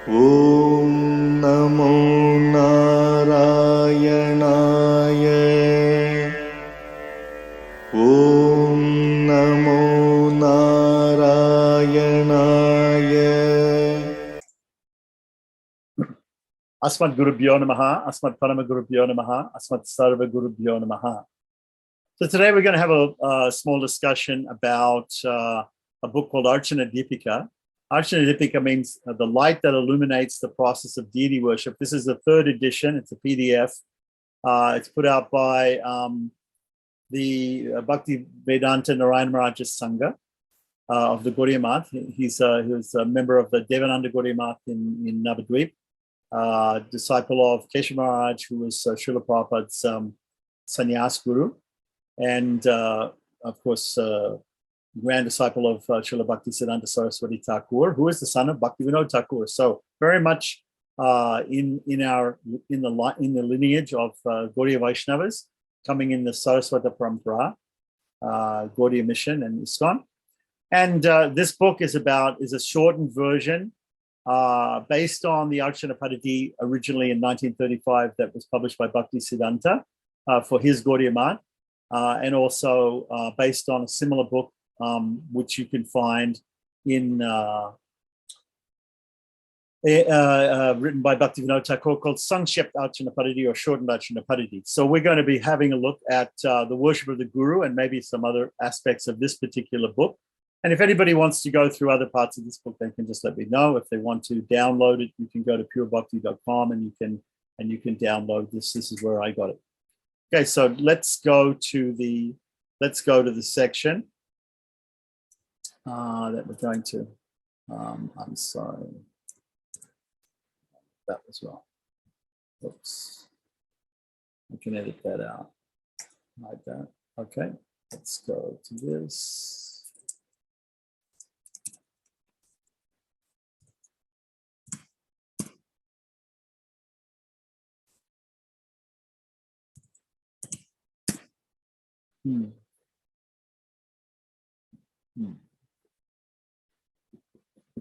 Om Namo Narayanaye. Om Namo Narayanaye. Asmat Gurubhyo Namaha, Asmat Parama Gurubhyo Namaha, Asmat Sarva Gurubhyo Namaha. So today we're going to have a small discussion about a book called Arcana Dipika. Arcana Dipika means the light that illuminates the process of deity worship. This is the third edition. It's a PDF. It's put out by the Bhakti Vedanta Narayana Maharaj Sangha of the Gaudiya Math. He was a member of the Devananda Gaudiya Math in Navadvip. Disciple of Keshav Maharaj, who was Srila Prabhupada's sannyas guru, and of course, grand disciple of Srila Bhaktisiddhanta Saraswati Thakur, who is the son of Bhaktivinoda Thakur. So very much in the lineage of Gaudiya Vaishnavas, coming in the Saraswata Parampara, Gaudiya Mission, and ISKCON. And this book is a shortened version. Based on the Arcana Padati originally in 1935 that was published by Bhaktisiddhanta for his Gaudiya Math, and also based on a similar book which you can find in written by Bhaktivinoda Thakur called Sangshept Arcana Padati or Shortened Arcana Padati. So we're going to be having a look at the worship of the Guru and maybe some other aspects of this particular book. And if anybody wants to go through other parts of this book, they can just let me know. If they want to download it, you can go to purebhakti.com and you can download this. This is where I got it. Okay, so let's go to the section that we're going to. I'm sorry, that as well. Oops, I can edit that out like that. Okay, let's go to this.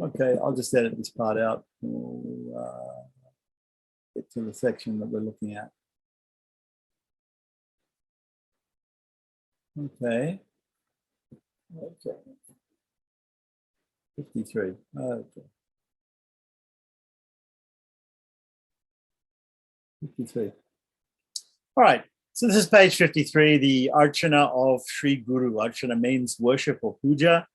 Okay, I'll just edit this part out. We'll get to the section that we're looking at. Okay. 53. Okay. 53. All right. So this is page 53, the Archana of Sri Guru. Archana means worship or puja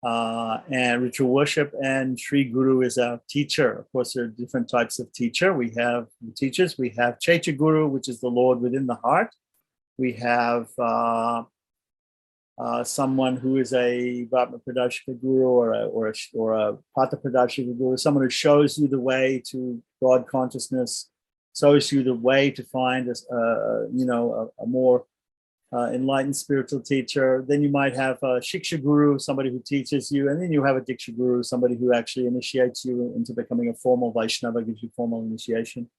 and ritual worship, and Sri Guru is our teacher. Of course, there are different types of teacher. We have teachers. We have Chaitya Guru, which is the Lord within the heart. We have someone who is a Vatma Pradashika Guru or a Pata Pradashika Guru, someone who shows you the way to God consciousness, shows you the way to find a more enlightened spiritual teacher. Then you might have a Shiksha Guru, somebody who teaches you, and then you have a Diksha Guru, somebody who actually initiates you into becoming a formal Vaishnava, gives you formal initiation.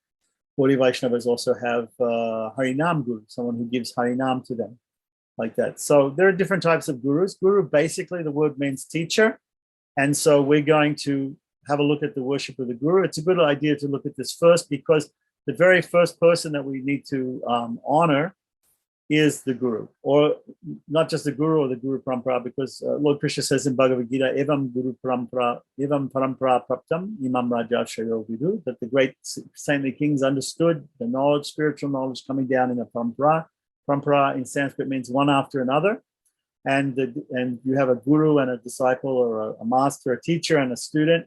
Gaudiya Vaishnavas also have Harinam Guru, someone who gives Harinam to them, like that. So there are different types of gurus. Guru, basically, the word means teacher. And so we're going to have a look at the worship of the Guru. It's a good idea to look at this first because the very first person that we need to honor is the Guru, or not just the Guru or the Guru Parampara, because Lord Krishna says in Bhagavad Gita, Evam Guru Parampara, Evam Parampara Praptam, Imam Raja Shayo Vidu, that the great saintly kings understood the knowledge, spiritual knowledge coming down in a Parampara. Parampara in Sanskrit means one after another. And you have a Guru and a disciple, or a master, a teacher and a student.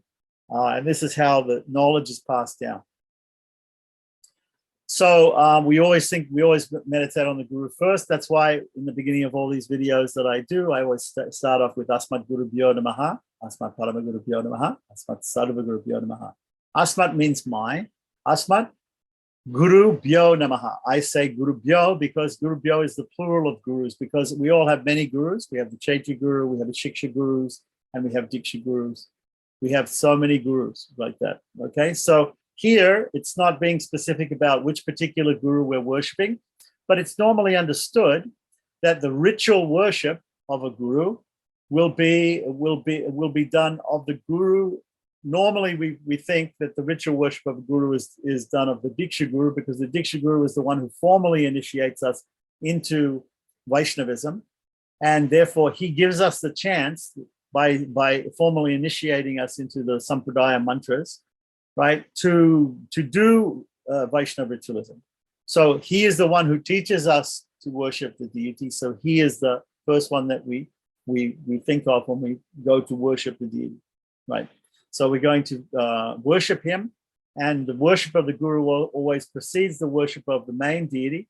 And this is how the knowledge is passed down. So we always meditate on the Guru first. That's why in the beginning of all these videos that I do, I always start off with Asmat Gurubhyo Namaha, Asmat Parama Gurubhyo Namaha, Asmat Sarva Gurubhyo Namaha. Asmat means my. Asmat Gurubhyo Namaha. I say Gurubhyo because Gurubhyo is the plural of gurus, because we all have many gurus. We have the Chaitya Guru, we have the Shiksha Gurus, and we have Diksha Gurus. We have so many gurus like that. Okay, so here, it's not being specific about which particular guru we're worshiping, but it's normally understood that the ritual worship of a guru will be done of the guru normally we think that the ritual worship of the Guru is done of the Diksha Guru, because the Diksha Guru is the one who formally initiates us into Vaishnavism, and therefore he gives us the chance by formally initiating us into the Sampradaya mantras, right, to do Vaishnava ritualism. So he is the one who teaches us to worship the deity. So he is the first one that we think of when we go to worship the deity, right? So we're going to worship him, and the worship of the Guru always precedes the worship of the main deity.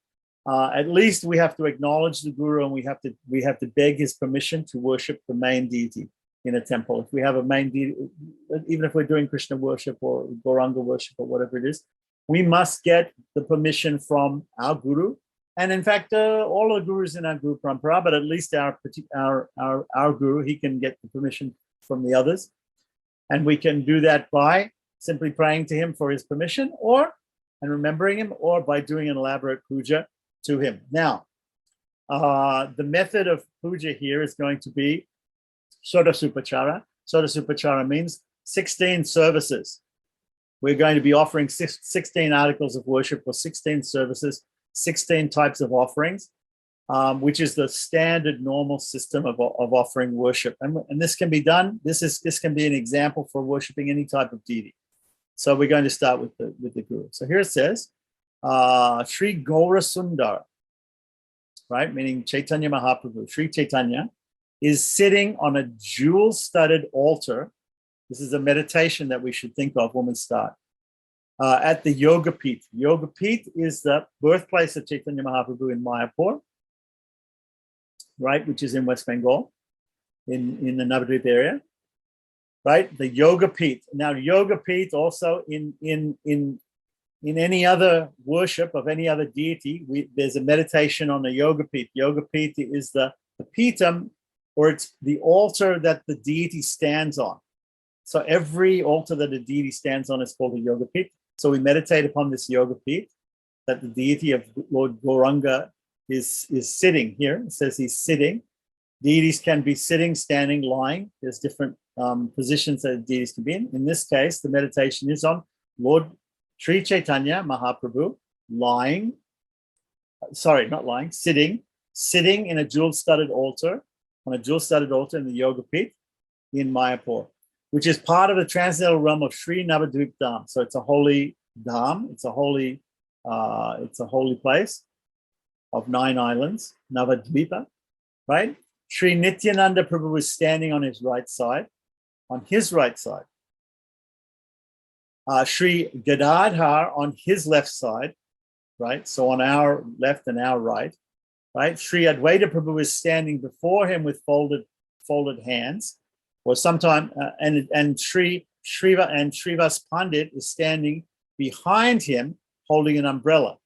At least we have to acknowledge the Guru, and we have to beg his permission to worship the main deity in a temple. If we have a main deity, even if we're doing Krishna worship or Gauranga worship or whatever it is, we must get the permission from our Guru. And in fact, all of the Gurus in our Guru Parampara, but at least our Guru, he can get the permission from the others. And we can do that by simply praying to him for his permission, and remembering him, or by doing an elaborate puja to him. Now, the method of puja here is going to be Sodasupachara. Sodasupachara means 16 services. We're going to be offering 16 articles of worship, or 16 services, 16 types of offerings, which is the standard normal system of offering worship. And this can be done. This can be an example for worshiping any type of deity. So we're going to start with the Guru. So here it says, Sri Gaura Sundar, right? Meaning Chaitanya Mahaprabhu, Sri Chaitanya, is sitting on a jewel-studded altar. This is a meditation that we should think of when we start. At the Yoga Peeth. Yoga Peeth is the birthplace of Chaitanya Mahaprabhu in Mayapur, right, which is in West Bengal, in the Navadvip area, right? The Yoga Peeth. Now, Yoga Peeth also in any other worship of any other deity, there's a meditation on the Yoga Peeth. Yoga Peeth is the Peetham, or it's the altar that the deity stands on. So every altar that a deity stands on is called a Yoga Peeth. So we meditate upon this Yoga Peeth, that the deity of Lord Gauranga is sitting here. It says he's sitting. Deities can be sitting, standing, lying. There's different positions that deities can be in. In this case, the meditation is on Lord Sri Chaitanya Mahaprabhu sitting in a jewel-studded altar, on a jewel-studded altar in the Yoga Peeth in Mayapur, which is part of the transcendental realm of Sri Navadvip Dham. So it's a holy dham. It's a holy place of 9 islands, Navadvipa, right? Sri Nityananda Prabhu is standing on his right side. On his right side. Sri Gadadhar on his left side, right? So on our left and our right, right? Sri Advaita Prabhu is standing before him with folded hands, or sometime, and Srivas Pandit is standing behind him holding an umbrella.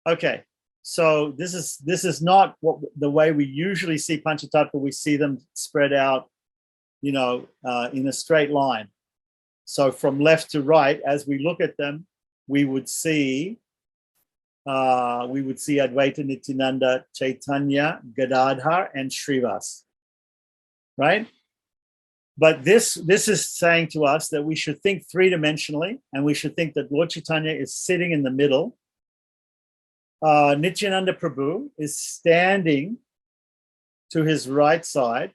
Okay, so this is not the way we usually see Panchatattva. We see them spread out, in a straight line. So from left to right, as we look at them, we would see Advaita, Nityananda, Chaitanya, Gadadhar, and Srivas, right? But this is saying to us that we should think three-dimensionally, and we should think that Lord Chaitanya is sitting in the middle. Nityananda Prabhu is standing to his right side.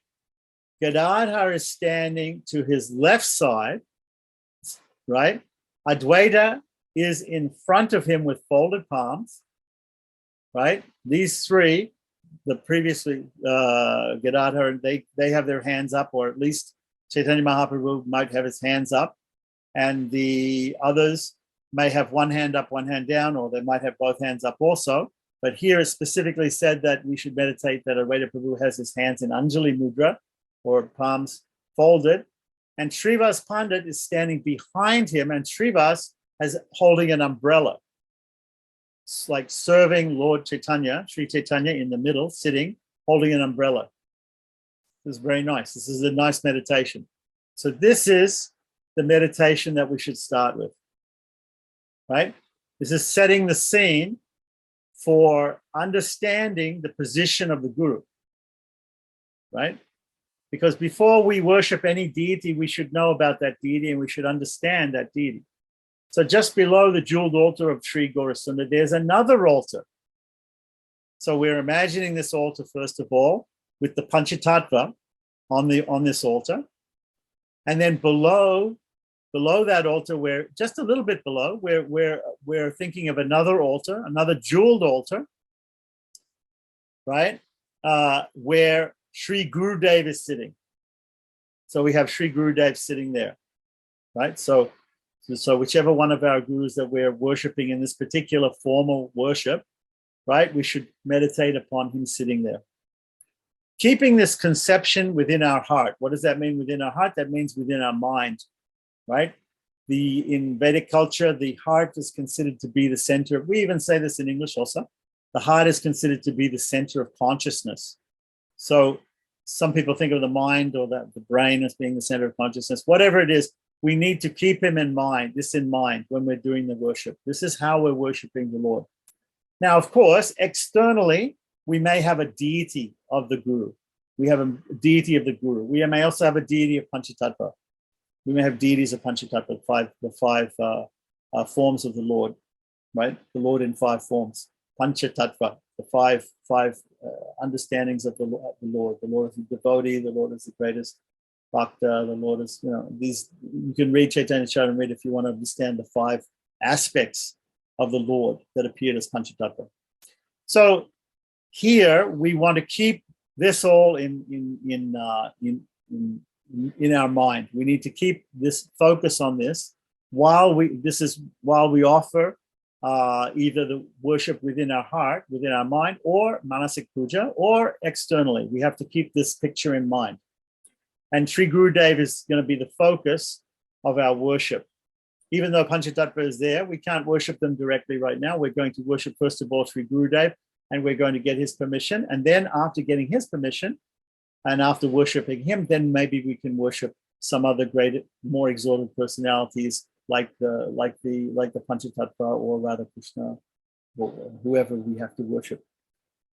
Gadadhar is standing to his left side, right? Advaita is in front of him with folded palms, right? These three, the previously Gadadhar, they have their hands up, or at least Chaitanya Mahaprabhu might have his hands up, and the others may have one hand up, one hand down, or they might have both hands up also. But here it's specifically said that we should meditate that Advaita Prabhu has his hands in Anjali Mudra, or palms folded, and Srivas Pandit is standing behind him, and Srivas is holding an umbrella. It's like serving Lord Chaitanya, Sri Chaitanya in the middle, sitting, holding an umbrella. This is very nice. This is a nice meditation. So this is the meditation that we should start with, right? This is setting the scene for understanding the position of the Guru, right? Because before we worship any deity, we should know about that deity and we should understand that deity. So just below the jeweled altar of Sri Gaurasundar, there's another altar. So we're imagining this altar, first of all, with the Panchatattva on this altar. And then below that altar, we're just a little bit below, we're thinking of another altar, another jeweled altar, right? Where Sri Gurudev is sitting. So we have Sri Gurudev sitting there, right? So whichever one of our gurus that we're worshiping in this particular formal worship, right? We should meditate upon him sitting there. Keeping this conception within our heart. What does that mean within our heart? That means within our mind, right? In Vedic culture, the heart is considered to be the center. We even say this in English also. The heart is considered to be the center of consciousness. So some people think of the mind or the brain as being the center of consciousness. Whatever it is, we need to keep him in mind, this in mind when we're doing the worship. This is how we're worshiping the Lord. Now, of course, externally, we may have a deity of the Guru. We have a deity of the Guru. We may also have a deity of Panchatattva. We may have deities of Panchatattva, the five forms of the Lord, right? The Lord in 5 forms. Panchatattva, the five understandings of the Lord. The Lord is the devotee, the Lord is the greatest Bhakta, the Lord is, these, you can read Chaitanya Charitamrita if you want to understand the 5 aspects of the Lord that appeared as Panchatattva. So here we want to keep this all in our mind. We need to keep this focus on this while we offer either the worship within our heart, within our mind, or manasik puja, or externally. We have to keep this picture in mind. And Sri Gurudev is going to be the focus of our worship. Even though Panchatattva is there, we can't worship them directly right now. We're going to worship, first of all, Sri Gurudev, and we're going to get his permission. And then after getting his permission, and after worshiping him, then maybe we can worship some other great, more exalted personalities like the Panchatattva or Radha Krishna, or whoever we have to worship,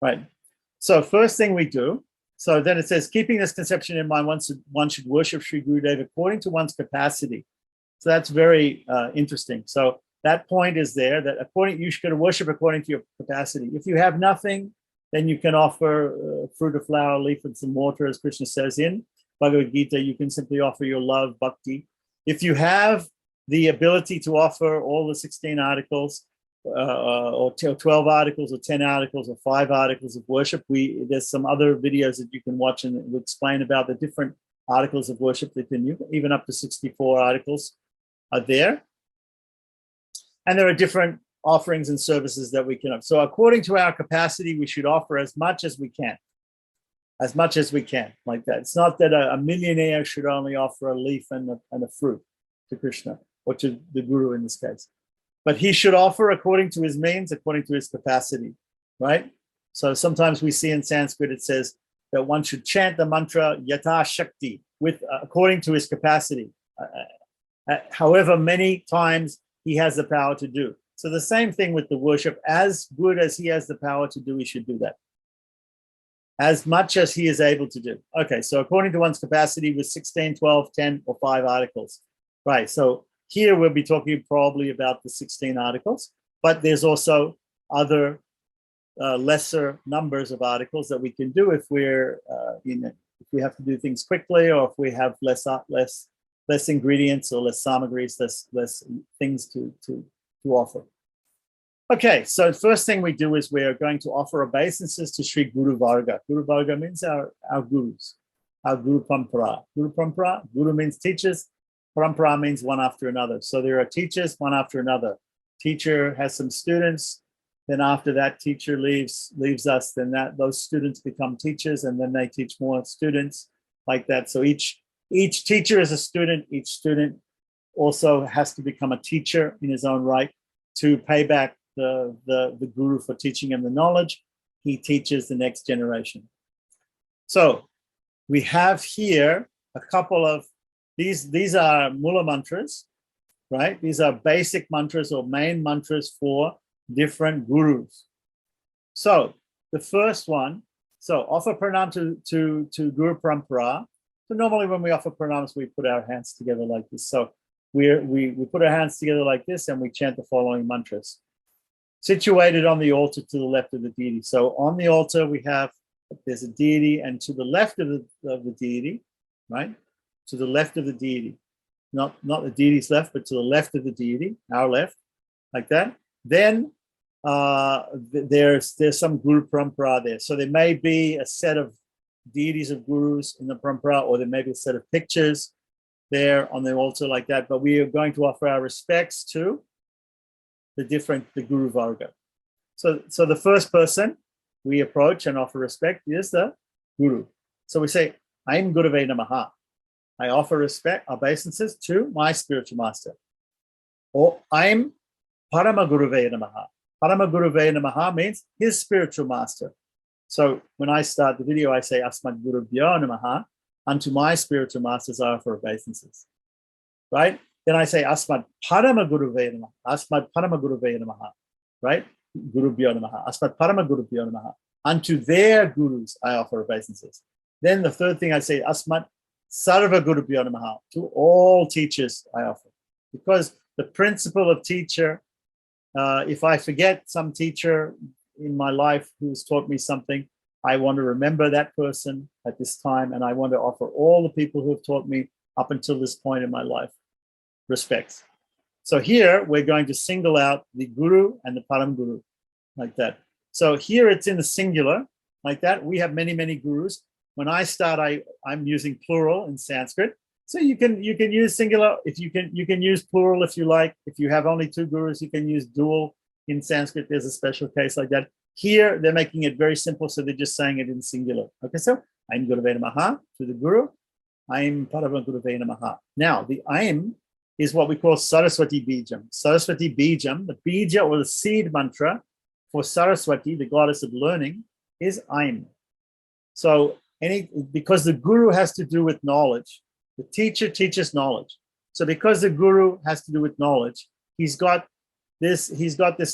right? So first thing we do, so then it says, keeping this conception in mind, one should worship Sri Gurudev according to one's capacity. So that's very interesting. So that point is there, that you should worship according to your capacity. If you have nothing, then you can offer fruit, a flower, leaf, and some water, as Krishna says in Bhagavad Gita. You can simply offer your love, bhakti. If you have the ability to offer all the 16 articles, or 12 articles, or 10 articles, or 5 articles of worship, there's some other videos that you can watch and will explain about the different articles of worship that you can, even up to 64 articles are there. And there are different offerings and services that we can offer. So according to our capacity, we should offer as much as we can. As much as we can, like that. It's not that a millionaire should only offer a leaf and a fruit to Krishna, or to the Guru in this case. But he should offer according to his means, according to his capacity, right? So sometimes we see in Sanskrit, it says that one should chant the mantra yata shakti, according to his capacity, however many times he has the power to do. So the same thing with the worship, as good as he has the power to do, he should do that. As much as he is able to do. Okay, so according to one's capacity with 16, 12, 10, or 5 articles. Right, so here we'll be talking probably about the 16 articles, but there's also other lesser numbers of articles that we can do if if we have to do things quickly, or if we have less ingredients or less samagris, less things to offer. Okay, so the first thing we do is we are going to offer obeisances to Sri Guru Varga. Guru Varga means our gurus, our Guru Parampara. Guru Parampara, Guru means teachers, Parampara means one after another. So there are teachers, one after another. Teacher has some students, then after that teacher leaves us, then those students become teachers, and then they teach more students, like that. So each teacher is a student, each student also has to become a teacher in his own right to pay back the Guru for teaching him the knowledge. He teaches the next generation. So we have here a couple of these are Mullah Mantras, right? These are basic mantras or main mantras for different gurus. So the first one, so offer pranam to Guru Parampara So normally when we offer pranams, we put our hands together like this. So we put our hands together like this and we chant the following mantras. Situated on the altar to the left of the deity. So on the altar, there's a deity, and to the left of the deity, right? To the left of the deity, not the deity's left, but to the left of the deity, our left, like that. Then there's some Guru Parampara there. So there may be a set of deities of gurus in the Parampara, or there may be a set of pictures there on the altar like that. But we are going to offer our respects to the Guru Varga. So the first person we approach and offer respect is the Guru. So we say, I'm Gurave Namaha. I offer respect, obeisances to my spiritual master. Or I'm Parama Gurave Namaha. Parama Gurave Namaha means his spiritual master. So when I start the video, I say, Asmad Gurubhyo Namaha. Unto my spiritual masters I offer obeisances. Right? Then I say Asmad Parama Gurave Namaha. Asmad Parama Gurave Namaha. Right? Gurubhyo Namaha. Asmad Parama Gurubhyo Namaha. Unto their gurus I offer obeisances. Then the third thing I say, Asmad Sarva Gurubhyo Namaha. To all teachers I offer. Because the principle of teacher, if I forget some teacher in my life who's taught me something, I want to remember that person at this time, and I want to offer all the people who have taught me up until this point in my life respects. So here we're going to single out the Guru and the Param Guru, like that. So here it's in the singular, like that. We have many, many gurus. When I start, I'm using plural in Sanskrit. So you can use singular. If you can use plural if you like. If you have only two gurus, you can use dual in Sanskrit. There's a special case like that. Here they're making it very simple, so they're just saying it in singular. Okay, so I'm Gurave Namaha to the Guru. I'm Parama Gurave Namaha. Now the I'm is what we call Saraswati Bijam. Saraswati Bijam, the Bija or the seed mantra for Saraswati, the goddess of learning, is I'm. So because the Guru has to do with knowledge, the teacher teaches knowledge. So because the Guru has to do with knowledge, he's got this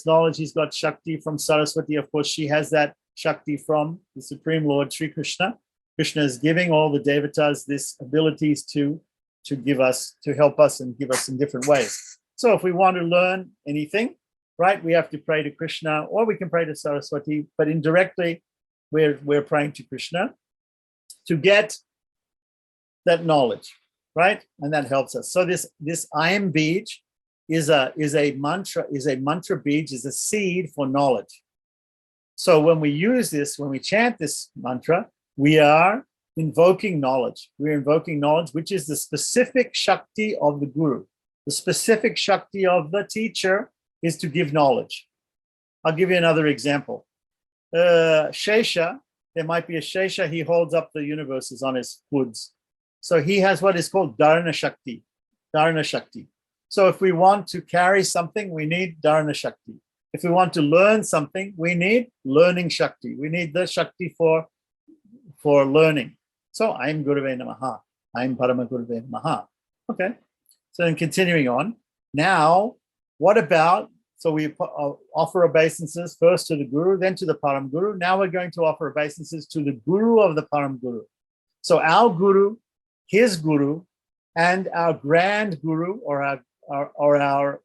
knowledge, he's got Shakti from Saraswati. Of course, she has that Shakti from the Supreme Lord, Sri Krishna. Krishna is giving all the devatas this abilities to help us and give us in different ways. So if we want to learn anything, right, we have to pray to Krishna, or we can pray to Saraswati, but indirectly we're praying to Krishna to get that knowledge, right? And that helps us. So this I am Bij is a mantra bij, is a seed for knowledge. So when we chant this mantra, we are invoking knowledge. We're invoking knowledge, which is the specific Shakti of the Guru. The specific Shakti of the teacher is to give knowledge. I'll give you another example. Shesha, there might be a Shesha, he holds up the universes on his hoods. So he has what is called Dharana Shakti. Dharana Shakti. So if we want to carry something, we need Dharana Shakti. If we want to learn something, we need learning Shakti. We need the Shakti for learning. So I'm Gurave Namaha. I'm Parama Gurave Namaha. Okay. So then continuing on. Now, what about, so we offer obeisances first to the Guru, then to the Param Guru. Now we're going to offer obeisances to the Guru of the Param Guru. So our Guru, his Guru, and our grand Guru, or our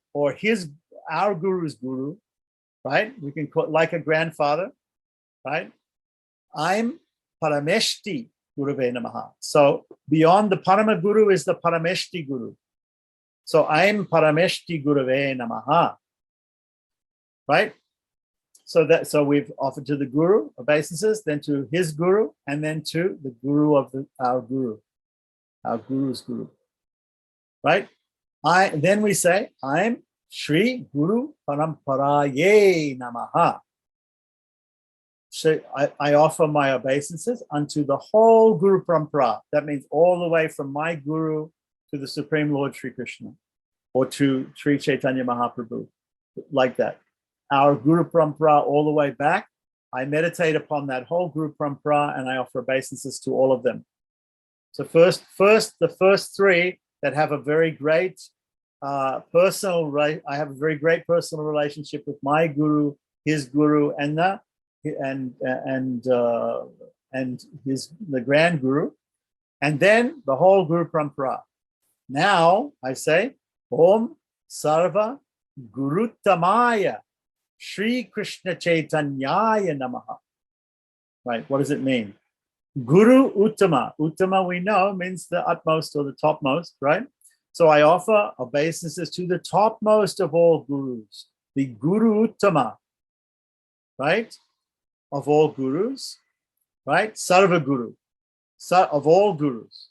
Guru's Guru, right? We can call it like a grandfather, right? I'm Parameshti Gurave Namaha. So beyond the Parama Guru is the Parameshti Guru. So I'm Parameshti Gurave Namaha, right? So we've offered to the Guru obeisances, then to his Guru, and then to the Guru of our Guru's Guru, right? Then we say, I'm Shri Guru Paramparaye Namaha. So I offer my obeisances unto the whole Guru Parampara. That means all the way from my Guru to the Supreme Lord Sri Krishna, or to Sri Chaitanya Mahaprabhu, like that. Our Guru Parampara all the way back, I meditate upon that whole Guru Parampara and I offer obeisances to all of them. So the first three that have a very great I have a very great personal relationship with my Guru, his Guru, and the grand Guru. And then the whole Guru Parampara. Now I say, Om Sarva Guruttamaya Shri Krishna Chaitanyaya Namaha. Right, what does it mean? Guru Uttama. Uttama, we know, means the utmost or the topmost, right? So I offer obeisances to the topmost of all gurus, the Guru Uttama, right? Of all gurus, right? Sarva Guru, of all gurus.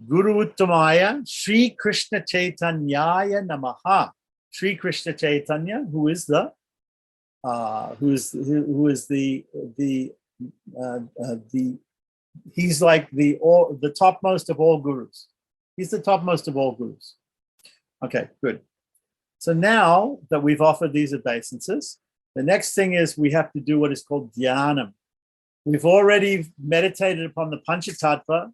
Guru Uttamaya, Sri Krishna Chaitanyaya Namaha. Sri Krishna Chaitanya, who is the he's like the topmost of all gurus. He's the topmost of all gurus. Okay, good. So now that we've offered these obeisances, the next thing is we have to do what is called Dianam. We've already meditated upon the Panchatattva,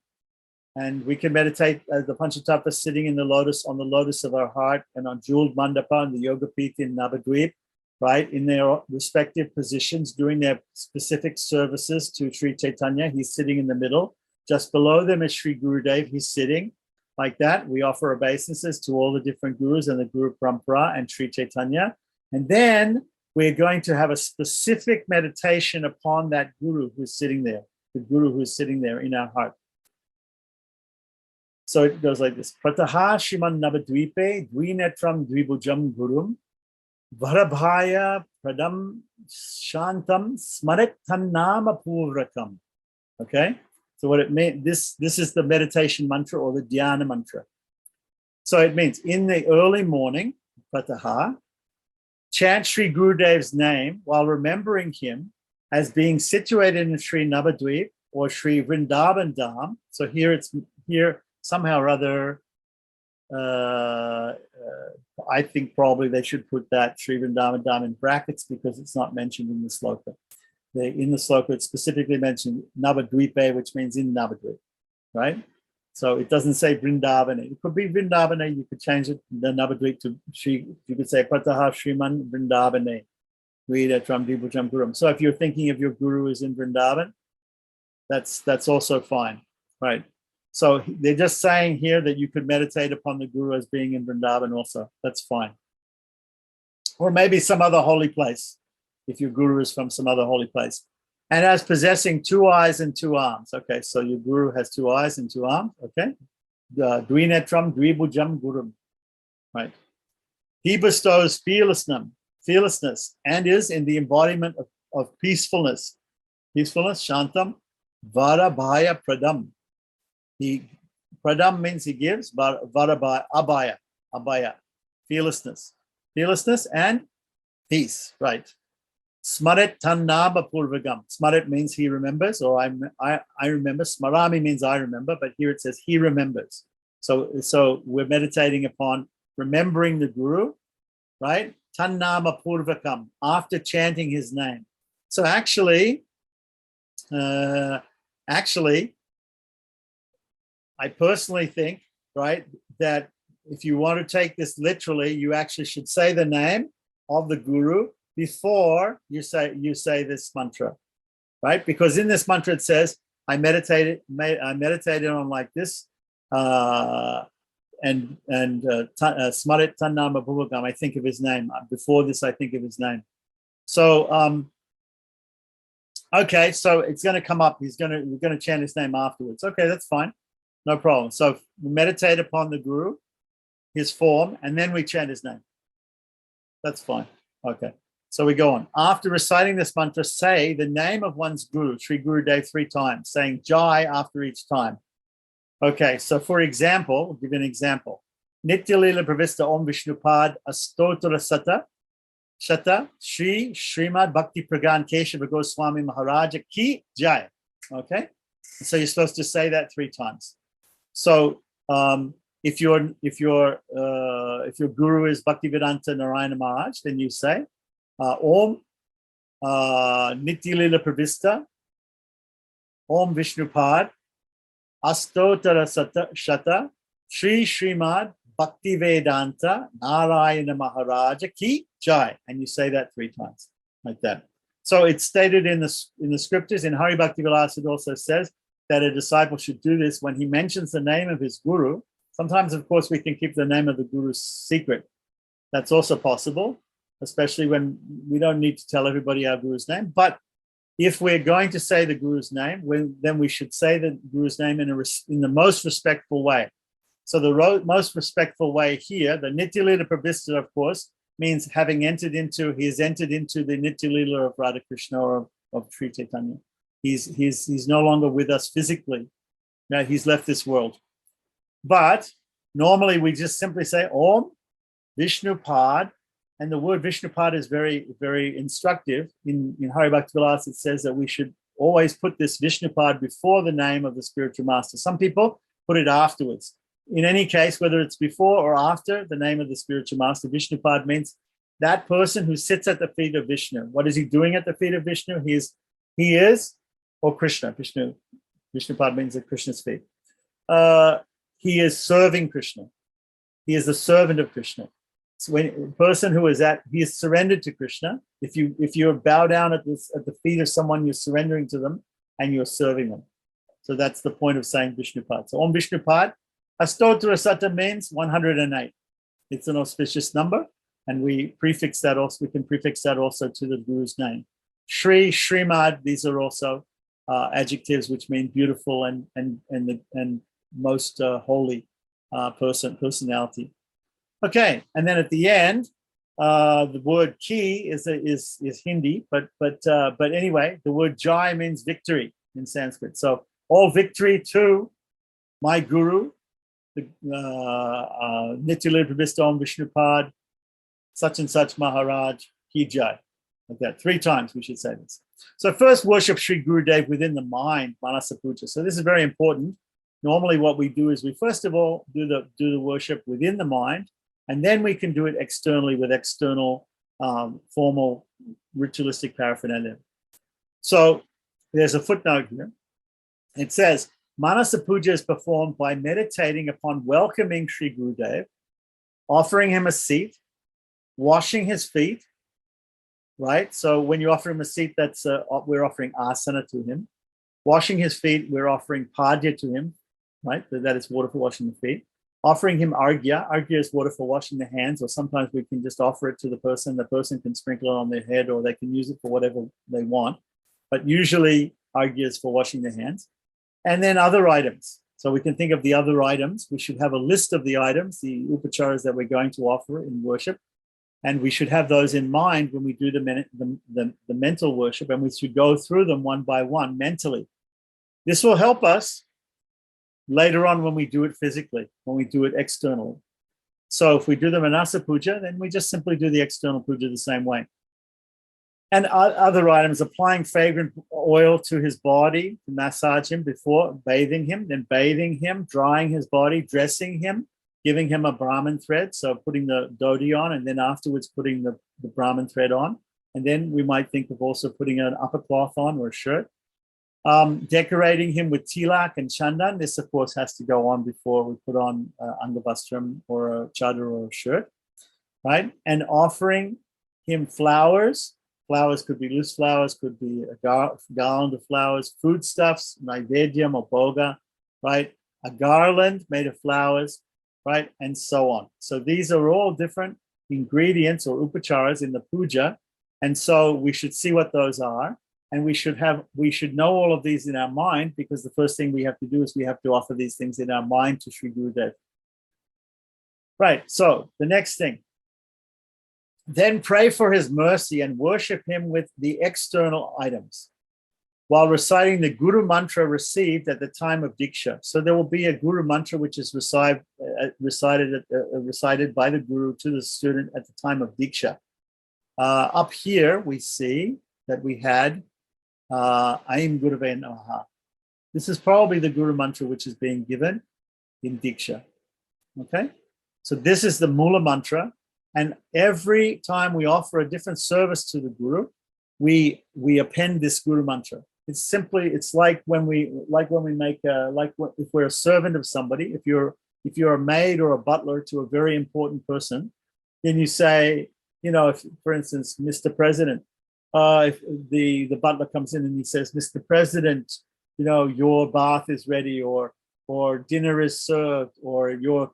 and we can meditate as the Panchatattva sitting in the lotus, on the lotus of our heart, and on jeweled mandapa and the Yoga Pith in Navadvip, right, in their respective positions, doing their specific services to Sri Chaitanya. He's sitting in the middle. Just below them is Sri Gurudev. He's sitting like that. We offer obeisances to all the different gurus and the Guru Parampara and Sri Chaitanya. And then we're going to have a specific meditation upon that guru who's sitting there, the guru who's sitting there in our heart. So it goes like this. Prataha Shiman Navadvipe Dvinetram Dvibhujam Gurum Varabhaya Pradam Shantam Smaret Tannama Purrakam. Okay? So what it means, this is the meditation mantra or the Dhyana mantra. So it means in the early morning, Prataha, chant Sri Gurudev's name while remembering him as being situated in Sri Navadvip or Sri Vrindavan Dham. So here somehow or other, I think probably they should put that Sri Vrindavan Dham in brackets because it's not mentioned in the sloka. In the sloka, it's specifically mentioned Navadvipe, which means in Navadvip, right? So it doesn't say Vrindavane. It could be Vrindavane. You could change it, the Navadvip to Sri. You could say Prataha Shriman Vrindavane. Read it from Dvibhujam Gurum. So if you're thinking of your guru is in Vrindavan, that's also fine, right? So they're just saying here that you could meditate upon the guru as being in Vrindavan also. That's fine. Or maybe some other holy place, if your guru is from some other holy place. And as possessing 2 eyes and 2 arms. Okay, so your guru has 2 eyes and 2 arms. Okay. Dvinetram Dvibhujam Gurum. Right. He bestows fearlessness and is in the embodiment of peacefulness. Peacefulness, Shantam, Varabhaya Pradam. Pradam means he gives, Varabhaya, Abhaya, fearlessness and peace, right? Smaret Tannama Purvagam. Smaret means he remembers, or I remember. Smarami means I remember, but here it says he remembers. So we're meditating upon remembering the guru, right? Tannama Purvakam, after chanting his name. So actually, I personally think, right, that if you want to take this literally, you actually should say the name of the guru before you say this mantra, right? Because in this mantra it says, I meditated on like this, Smarit Tannama Bhuvagam. I think of his name. Before this, I think of his name. So okay, so it's going to come up. We're going to chant his name afterwards. Okay, that's fine. No problem. So we meditate upon the guru, his form, and then we chant his name. That's fine. Okay. So we go on. After reciting this mantra, say the name of one's guru, Sri Gurudev, 3 times, saying Jai after each time. Okay. So for example, I'll give you an example. Nitya Lila Pravista Om Vishnupad Astotra Shata Shri Srimad Bhakti Pragan Keshava Goswami Maharaja Ki Jai. Okay. So you're supposed to say that 3 times. So if your guru is Bhaktivedanta Narayana Maharaj, then you say Om Nityalila Pravista Om Vishnupad Astotara Shata Shri Srimad Bhaktivedanta Narayana Maharaja Ki Jai, and you say that 3 times like that. So it's stated in the scriptures. In Hari Bhakti Vilas, it also says that a disciple should do this when he mentions the name of his guru. Sometimes, of course, we can keep the name of the guru secret. That's also possible, especially when we don't need to tell everybody our guru's name. But if we're going to say the guru's name, then we should say the guru's name in the most respectful way. So the most respectful way here, the Nitya Lila Prabhista, of course, means he has entered into the Nitya Lila of Radha Krishna or of Sri Chaitanya. He's no longer with us physically. Now he's left this world. But normally we just simply say Om Vishnupad, and the word Vishnupad is very, very instructive. In Hari Bhakti Vilas, it says that we should always put this Vishnupad before the name of the spiritual master. Some people put it afterwards. In any case, whether it's before or after the name of the spiritual master, Vishnupad means that person who sits at the feet of Vishnu. What is he doing at the feet of Vishnu? He is, or Krishna. Vishnupad means at Krishna's feet. He is serving Krishna. He is the servant of Krishna. So when a person who is he is surrendered to Krishna. If you bow down at the feet of someone, you're surrendering to them and you're serving them. So that's the point of saying Vishnupad. So Om Vishnupad, Astotra Sata means 108. It's an auspicious number, and we can prefix that also to the Guru's name. Shri, Shrimad, these are also adjectives which mean beautiful and most holy personality. Okay, and then at the end, the word ki is Hindi, but anyway, the word jai means victory in Sanskrit. So all victory to my guru, the Nitya Lila Prabhista Om Vishnupad, such and such Maharaj, ki jai. Like that, 3 times we should say this. So first worship Sri Gurudev within the mind, Manasa Puja. So this is very important. Normally what we do is we first of all do the worship within the mind, and then we can do it externally with external formal ritualistic paraphernalia. So there's a footnote here. It says, Manasa Puja is performed by meditating upon welcoming Sri Gurudev, offering him a seat, washing his feet, right? So when you offer him a seat, that's we're offering asana to him. Washing his feet, we're offering padya to him, right? That is water for washing the feet. Offering him arghya. Arghya is water for washing the hands, or sometimes we can just offer it to the person. The person can sprinkle it on their head, or they can use it for whatever they want. But usually arghya is for washing the hands. And then other items. So we can think of the other items. We should have a list of the items, the upacharas that we're going to offer in worship. And we should have those in mind when we do the mental worship, and we should go through them one by one mentally. This will help us later on when we do it physically, when we do it externally. So if we do the Manasa Puja, then we just simply do the external puja the same way. And other items, applying fragrant oil to his body, to massage him before bathing him, then bathing him, drying his body, dressing him, giving him a Brahmin thread, so putting the dhoti on, and then afterwards putting the Brahmin thread on. And then we might think of also putting an upper cloth on or a shirt. Decorating him with tilak and chandan. This, of course, has to go on before we put on angavastram or a chadar or a shirt, right? And offering him flowers. Flowers could be loose flowers, could be a garland of flowers, foodstuffs, naivedyam or boga, right? A garland made of flowers, right? And so on. So these are all different ingredients or upacharas in the puja. And so we should see what those are. And we should know all of these in our mind, because the first thing we have to do is we have to offer these things in our mind to Sri Gurudev. Right, so the next thing. Then pray for his mercy and worship him with the external items while reciting the Guru Mantra received at the time of Diksha. So there will be a Guru Mantra which is recited by the Guru to the student at the time of Diksha. Up here we see that we had Aim Gurave Namaha. This is probably the Guru Mantra which is being given in Diksha. Okay? So this is the Mullah Mantra. And every time we offer a different service to the Guru, we append this Guru Mantra. It's like when we make if we're a servant of somebody, if you're a maid or a butler to a very important person, then you say, if, for instance, Mr. President, if the butler comes in and he says, Mr. President, your bath is ready, or dinner is served, or your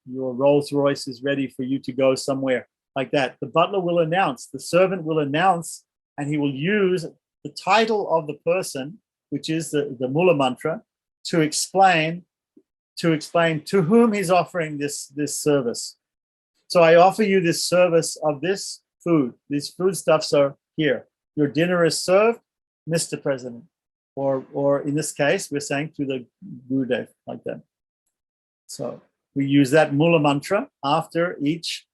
Rolls Royce is ready for you to go somewhere, like that. The butler will announce, the servant will announce, and he will use the title of the person, which is the Mullah Mantra, to explain to whom he's offering this service. So I offer you this service of this food. These foodstuffs are here. Your dinner is served, Mr. President. Or in this case, we're saying to the Gurudev, like that. So we use that Mullah Mantra after each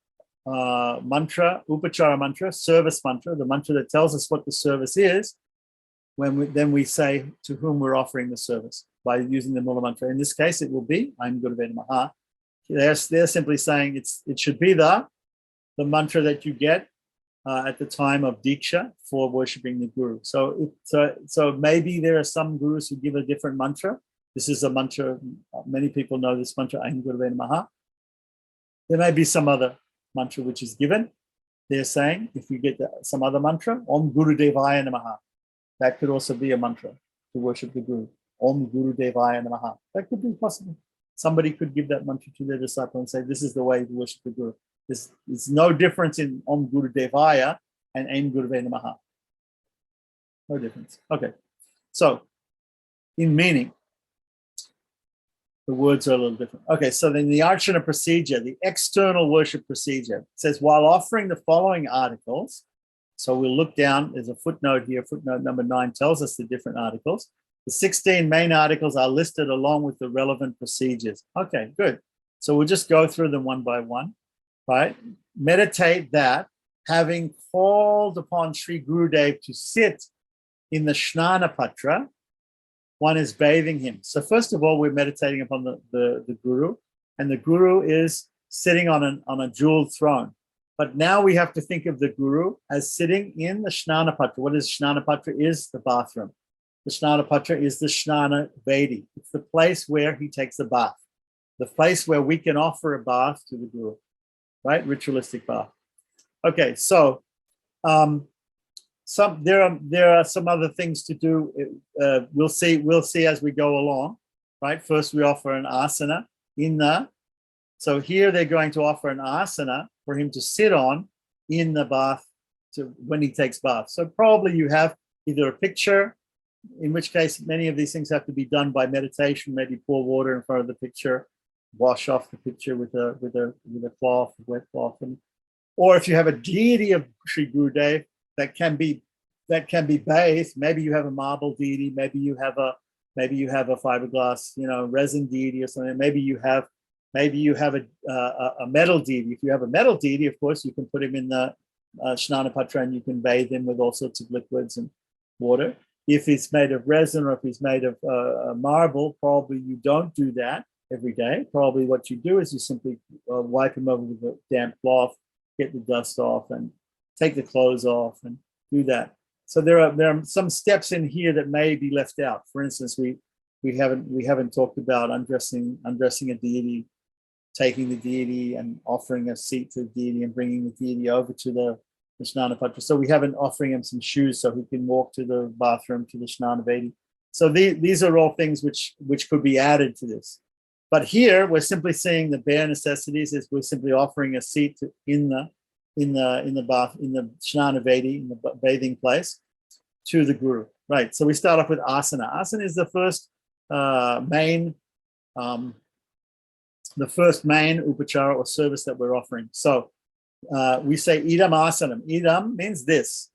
mantra, Upachara mantra, service mantra, the mantra that tells us what the service is. Then we say to whom we're offering the service by using the Mullah Mantra. In this case, it will be Aim Gurave Namaha. They're simply saying it should be the mantra that you get at the time of Diksha for worshipping the Guru. So maybe there are some gurus who give a different mantra. This is a mantra, many people know this mantra, Aim Gurave Namaha. There may be some other mantra which is given. They're saying, if you get some other mantra, Om Guru Devaya Namaha. That could also be a mantra to worship the Guru. Om Guru Devaya Namaha. That could be possible. Somebody could give that mantra to their disciple and say, this is the way to worship the Guru. There's no difference in Om Guru Devaya and Aim Gurave Namaha. No difference. Okay. So, in meaning, the words are a little different. Okay, so then the Archana procedure, the external worship procedure, says, while offering the following articles, so we'll look down, there's a footnote here, footnote number 9 tells us the different articles. The 16 main articles are listed along with the relevant procedures. Okay, good. So we'll just go through them one by one, right? Meditate that, having called upon Sri Gurudev to sit in the Shnana Patra, one is bathing him. So first of all, we're meditating upon the Guru, and the Guru is sitting on a jeweled throne. But now we have to think of the Guru as sitting in the Shnana Patra. What is Shnana Patra? Is the bathroom. The Shnana Patra is the Shnana Vedi. It's the place where he takes a bath, the place where we can offer a bath to the Guru, right? Ritualistic bath. Okay, so there are some other things to do. We'll see as we go along, right? First, we offer an asana in the. So here they're going to offer an asana for him to sit on in the bath when he takes bath. So probably you have either a picture, in which case many of these things have to be done by meditation. Maybe pour water in front of the picture, wash off the picture with a cloth, a wet cloth, or if you have a deity of Sri Gurudev that can be bathed. Maybe you have a marble deity. Maybe you have a fiberglass, resin deity or something. Maybe you have a metal deity. If you have a metal deity, of course, you can put him in the Shnana Patra and you can bathe him with all sorts of liquids and water. If it's made of resin or if it's made of marble, probably you don't do that every day. Probably what you do is you simply wipe him over with a damp cloth, get the dust off, and take the clothes off and do that. So there are some steps in here that may be left out. For instance, we haven't talked about undressing a deity, taking the deity and offering a seat to the deity and bringing the deity over to the Shnana Patra. So we haven't offering him some shoes so he can walk to the bathroom to the Shnana Vedi. So these are all things which could be added to this. But here we're simply saying the bare necessities is we're simply offering a seat in the bath, in the Shnana Vedi, in the bathing place, to the Guru. Right. So we start off with asana. Asana is the first main upachara or service that we're offering. So we say idam asanam. Idam means this.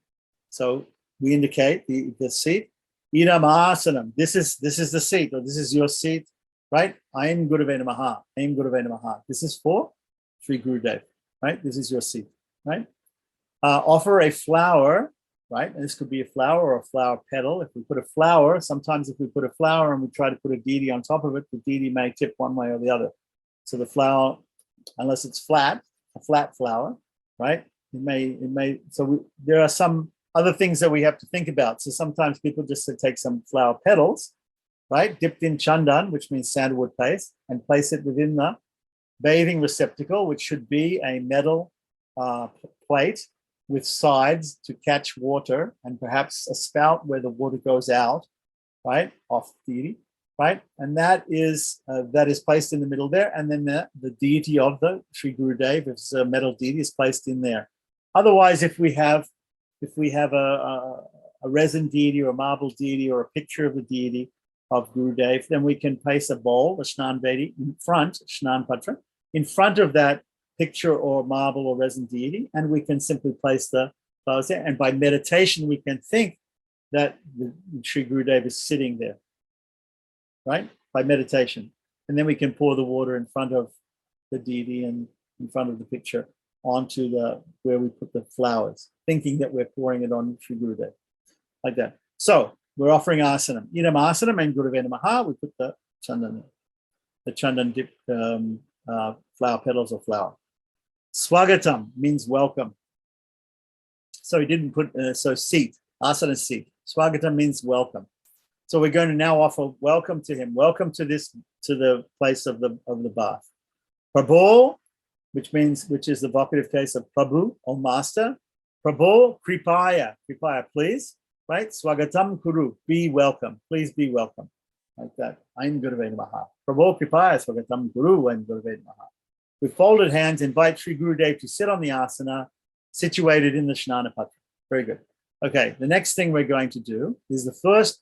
So we indicate the seat. Idam asanam. This is the seat, or this is your seat, right? Aim Gurave Namaha. Aim Gurave Namaha. This is for Sri Gurudev, right? This is your seat, right? Offer a flower, right? And this could be a flower or a flower petal. If we put a flower, sometimes if we put a flower and we try to put a deity on top of it, the deity may tip one way or the other. So the flower, unless it's flat, a flat flower, right? It may. So there are some other things that we have to think about. So sometimes people just take some flower petals, right, dipped in chandan, which means sandalwood paste, and place it within the bathing receptacle, which should be a metal plate with sides to catch water and perhaps a spout where the water goes out right, of deity, right? And that is placed in the middle there. And then the deity of the Sri Gurudev, if it's a metal deity, is placed in there. Otherwise, if we have a resin deity or a marble deity or a picture of the deity of Gurudev, then we can place a bowl, a Shnan Vedi, in front, Shnan Patra, in front of that picture or marble or resin deity, and we can simply place the flowers there. And by meditation, we can think that the Sri Gurudev is sitting there, right? By meditation. And then we can pour the water in front of the deity and in front of the picture onto where we put the flowers, thinking that we're pouring it on Sri Gurudev, like that. So we're offering asanam. Idam asanam and Gurave Namaha, we put the chandan dip flower petals or flower. Swagatam means welcome. So he didn't put, seat, asana seat. Swagatam means welcome. So we're going to now offer welcome to him. Welcome to the place of the bath. Prabhu, which is the vocative case of Prabhu or master. Prabhu, kripaya, please, right? Swagatam kuru, be welcome. Please be welcome. Like that. Aim Gurave Namaha. Prabhu, kripaya, swagatam kuru, and Gurave Namaha. With folded hands, invite Sri Gurudev to sit on the asana situated in the Shnana Patra. Very good. Okay, the next thing we're going to do is the first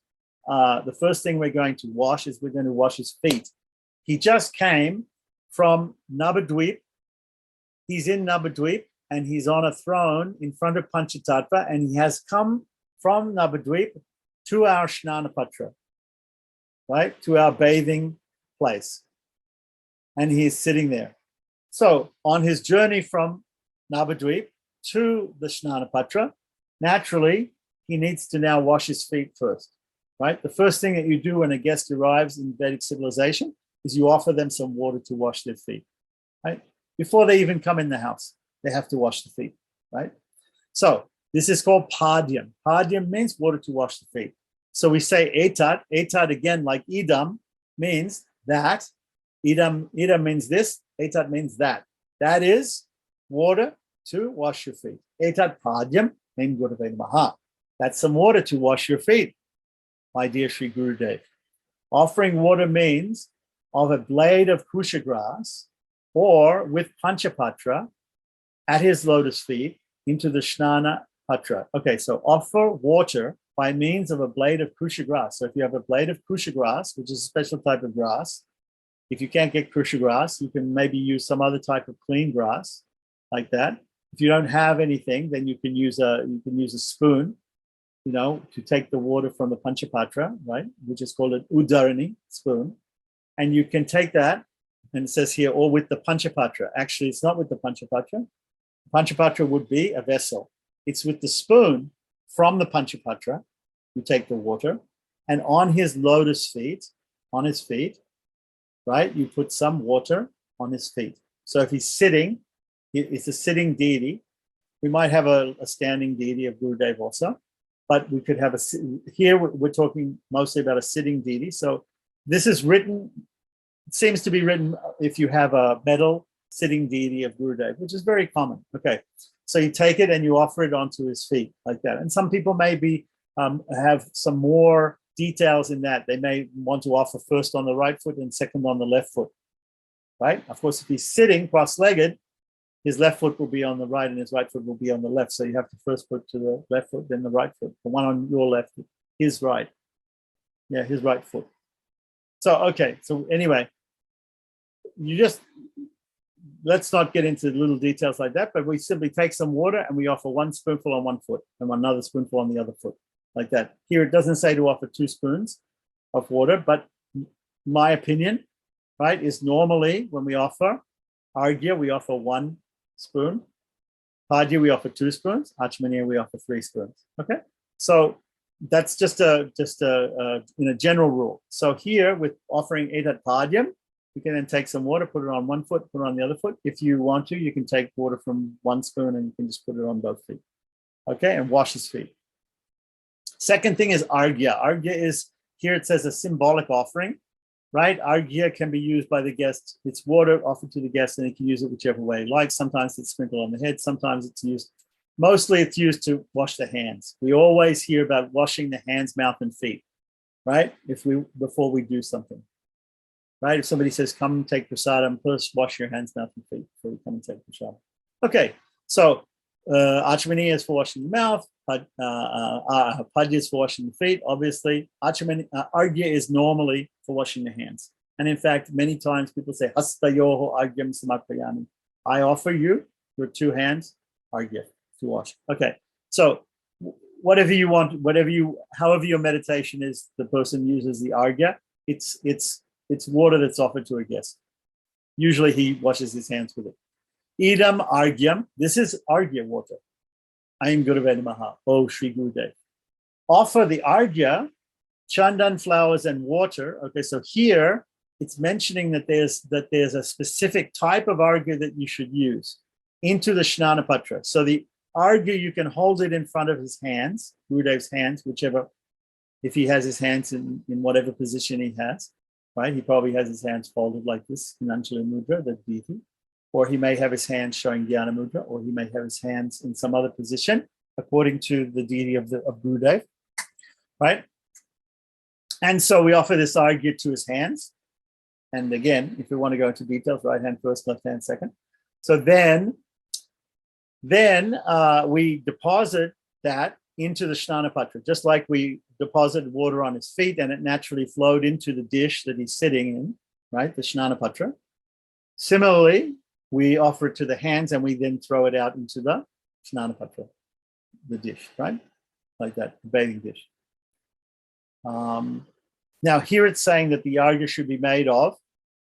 thing we're going to wash is we're going to wash his feet. He just came from Navadvip. He's in Navadvip and he's on a throne in front of Panchatattva, and he has come from Navadvip to our Shnana Patra, right? To our bathing place. And he's sitting there. So on his journey from Navadvip to the Shnana Patra, naturally, he needs to now wash his feet first, right? The first thing that you do when a guest arrives in Vedic civilization is you offer them some water to wash their feet, right? Before they even come in the house, they have to wash the feet, right? So this is called padyam. Padyam means water to wash the feet. So we say etat. Etat, again, like idam, means that. Idam means this. Etat means that. That is water to wash your feet. Etat padyam means Gurave Namaha. That's some water to wash your feet, my dear Sri Gurudev. Offering water means of a blade of kusha grass or with panchapatra at his lotus feet into the Shnana Patra. Okay, so offer water by means of a blade of kusha grass. So if you have a blade of kusha grass, which is a special type of grass, if you can't get kusha grass, you can maybe use some other type of clean grass like that. If you don't have anything, then you can use a spoon, to take the water from the panchapatra, right, which is called an udarani spoon. And you can take that, and it says here, or with the panchapatra. Actually, it's not with the panchapatra. Panchapatra would be a vessel. It's with the spoon from the panchapatra. You take the water, and on his lotus feet, right, you put some water on his feet. So if he's sitting, it's a sitting deity. We might have a standing deity of Gurudev also, but we could have here we're talking mostly about a sitting deity. So this is written, it seems to be written if you have a metal sitting deity of Gurudev, which is very common. Okay, so you take it and you offer it onto his feet like that. And some people maybe have some more details in that. They may want to offer first on the right foot and second on the left foot, right? Of course, if he's sitting cross-legged, his left foot will be on the right and his right foot will be on the left. So you have to first put to the left foot, then the right foot. The one on your left, his right. Yeah, his right foot. So, okay. So anyway, let's not get into little details like that, but we simply take some water and we offer one spoonful on one foot and another spoonful on the other foot, like that. Here it doesn't say to offer 2 spoons of water, but my opinion, right, is normally when we offer Argya, we offer 1 spoon. Puja, we offer 2 spoons. Acha Mania, we offer 3 spoons. Okay, so that's just a general rule. So here with offering etat padyam, you can then take some water, put it on one foot, put it on the other foot. If you want to, you can take water from 1 spoon and you can just put it on both feet. Okay, and wash his feet. Second thing is argya. Argya is, here it says a symbolic offering, right? Argya can be used by the guest. It's water offered to the guest and he can use it whichever way he likes. Sometimes it's sprinkled on the head. Sometimes mostly it's used to wash the hands. We always hear about washing the hands, mouth, and feet. right? Before we do something, right? If somebody says, come and take prasadam, first wash your hands, mouth, and feet before you come and take prasadam. Okay, so Acha Mania is for washing the mouth, Puja is for washing the feet, obviously. Argya is normally for washing the hands. And in fact, many times people say, Hastayoho Argyam Samarpayami. I offer you your two hands, Argya, to wash. Okay, so whatever you want, however your meditation is, the person uses the Argya. It's water that's offered to a guest. Usually he washes his hands with it. Idam Argyam, this is Argya water. Aim Gurave Namaha, oh Sri Gurudev. Offer the Argya, chandan flowers and water. Okay, so here it's mentioning that there's a specific type of Argya that you should use into the Shnana Patra. So the Argya, you can hold it in front of his hands, Gurudev's hands, whichever, if he has his hands in whatever position he has, right? He probably has his hands folded like this in Anjali Mudra, the deity. Or he may have his hands showing Dianam Mudra, or he may have his hands in some other position, according to the deity of Gurudev, right? And so we offer this Argya to his hands. And again, if we want to go into details, right hand first, left hand second. So then we deposit that into the Shnana Patra, just like we deposited water on his feet and it naturally flowed into the dish that he's sitting in, right? The Shnana Patra. Similarly, we offer it to the hands and we then throw it out into the Shnana Patra, the dish, right? Like that, the bathing dish. Now here it's saying that the Argya should be made of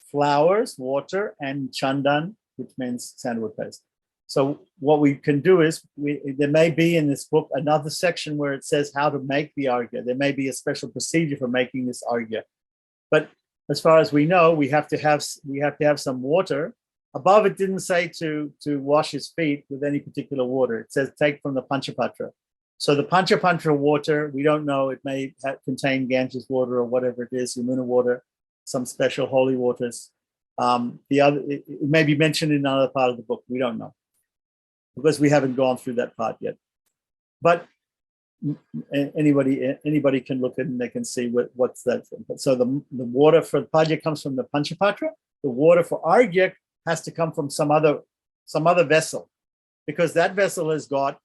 flowers, water, and chandan, which means sandalwood paste. So what we can do is, there may be in this book another section where it says how to make the Argya. There may be a special procedure for making this Argya. But as far as we know, we have to have some water. Above it didn't say to wash his feet with any particular water. It says take from the Panchapatra. So the Panchapatra water, we don't know. It may contain Ganges water or whatever it is, Yamuna water, some special holy waters. It may be mentioned in another part of the book. We don't know, because we haven't gone through that part yet. But anybody can look at it and they can see what's that. So the water for Puja comes from the Panchapatra. The water for Argya has to come from some other vessel, because that vessel has got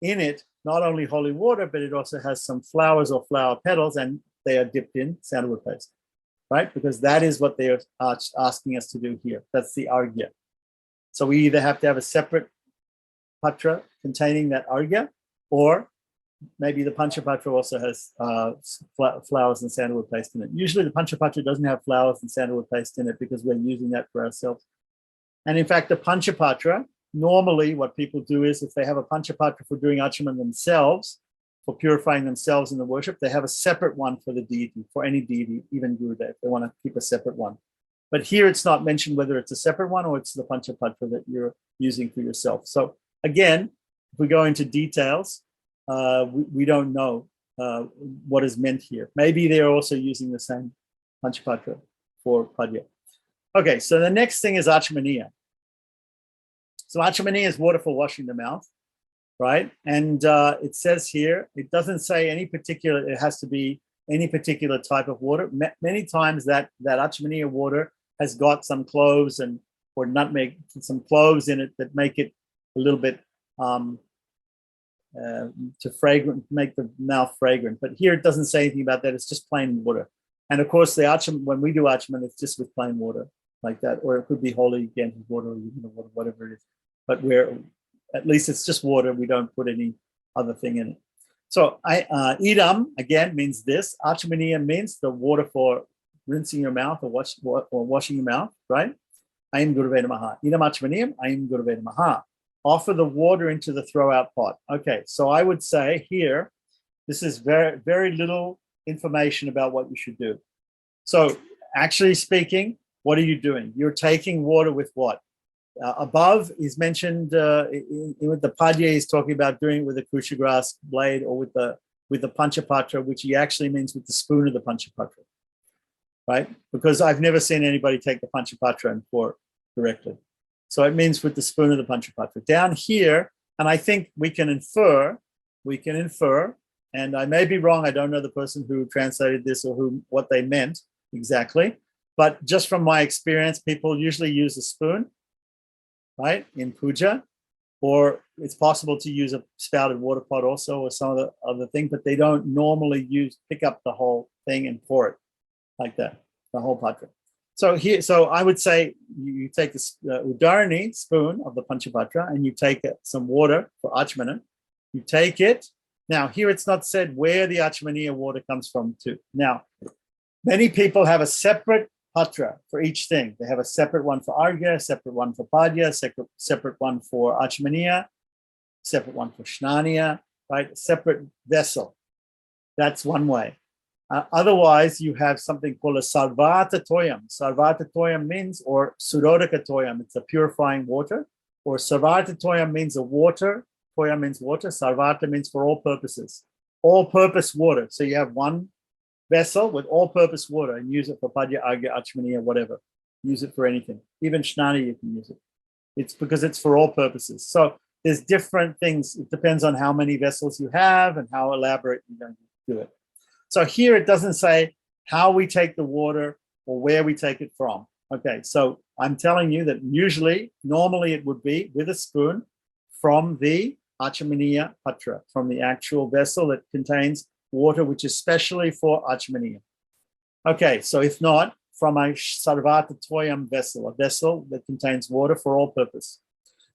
in it not only holy water, but it also has some flowers or flower petals, and they are dipped in sandalwood paste, right? Because that is what they are asking us to do here. That's the Argya. So we either have to have a separate patra containing that Argya, or maybe the Panchapatra also has flowers and sandalwood paste in it. Usually the Panchapatra doesn't have flowers and sandalwood paste in it because we're using that for ourselves. And in fact, the Panchapatra, normally what people do is, if they have a Panchapatra for doing Achaman themselves, for purifying themselves in the worship, they have a separate one for the deity, for any deity, even Gurudev. They want to keep a separate one. But here it's not mentioned whether it's a separate one or it's the Panchapatra that you're using for yourself. So again, if we go into details, we don't know what is meant here. Maybe they're also using the same Panchapatra for Puja. Okay, so the next thing is Acha Mania. So Acha Mania is water for washing the mouth, right? And it says here, it doesn't say it has to be any particular type of water. Many times that Acha Mania water has got some cloves or nutmeg, some cloves in it that make it a little bit make the mouth fragrant. But here it doesn't say anything about that. It's just plain water. And of course, when we do Achaman, it's just with plain water like that, or it could be holy Ganges water or water, whatever it is. But at least it's just water. We don't put any other thing in it. So idam again means this. Acha Mania means the water for rinsing your mouth or washing your mouth, right? Aim Gurave Namaha. Idam Acha Maniam, Aim Gurave Namaha. Offer the water into the throwout pot. Okay, so I would say here, this is very, very little information about what you should do. So actually speaking, what are you doing? You're taking water with what? Above is mentioned with the Padya, he's talking about doing it with a kusha grass blade or with the Panchapatra, which he actually means with the spoon of the Panchapatra, right? Because I've never seen anybody take the Panchapatra and pour directly. So it means with the spoon of the Panchapatra. Down here, and I think we can infer, and I may be wrong. I don't know the person who translated this or what they meant exactly. But just from my experience, people usually use a spoon, right, in puja, or it's possible to use a spouted water pot also, or some of the other thing, but they don't normally pick up the whole thing and pour it like that, the whole patra. So I would say you take the udarani spoon of the panchapatra and you take some water for Acha Mania. You take it. Now here it's not said where the Acha Mania water comes from too. Now, many people have a separate patra for each thing. They have a separate one for argya, separate one for padya, separate one for Acha Mania, separate one for shnaniya, right? Separate vessel. That's one way. Otherwise, you have something called a sarvata toyam. Sarvata toyam means, or surodaka toyam, it's a purifying water, or sarvata toyam means a water. Toyam means water. Sarvata means for all purposes. All-purpose water. So you have one vessel with all-purpose water and use it for padya, argya, Acha Mania, whatever. Use it for anything. Even shnani, you can use it. It's because it's for all purposes. So there's different things. It depends on how many vessels you have and how elaborate you're going to do it. So here it doesn't say how we take the water or where we take it from. Okay, so I'm telling you that normally it would be with a spoon from the Acha Mania patra, from the actual vessel that contains water, which is specially for Acha Mania. Okay, so if not, from a sarvata toyam vessel, a vessel that contains water for all purpose.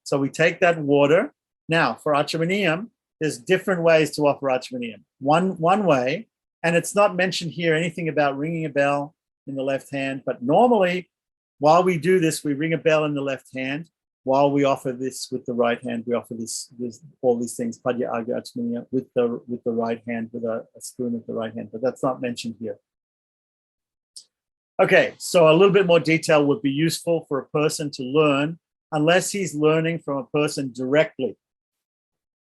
So we take that water. Now, for Acha Mania, there's different ways to offer Acha Mania. One way, and it's not mentioned here anything about ringing a bell in the left hand, but normally while we do this, we ring a bell in the left hand. While we offer this with the right hand, we offer this all these things, padya, argya, Acha Mania, with the right hand, with a spoon with the right hand, but that's not mentioned here. Okay, so a little bit more detail would be useful for a person to learn, unless he's learning from a person directly,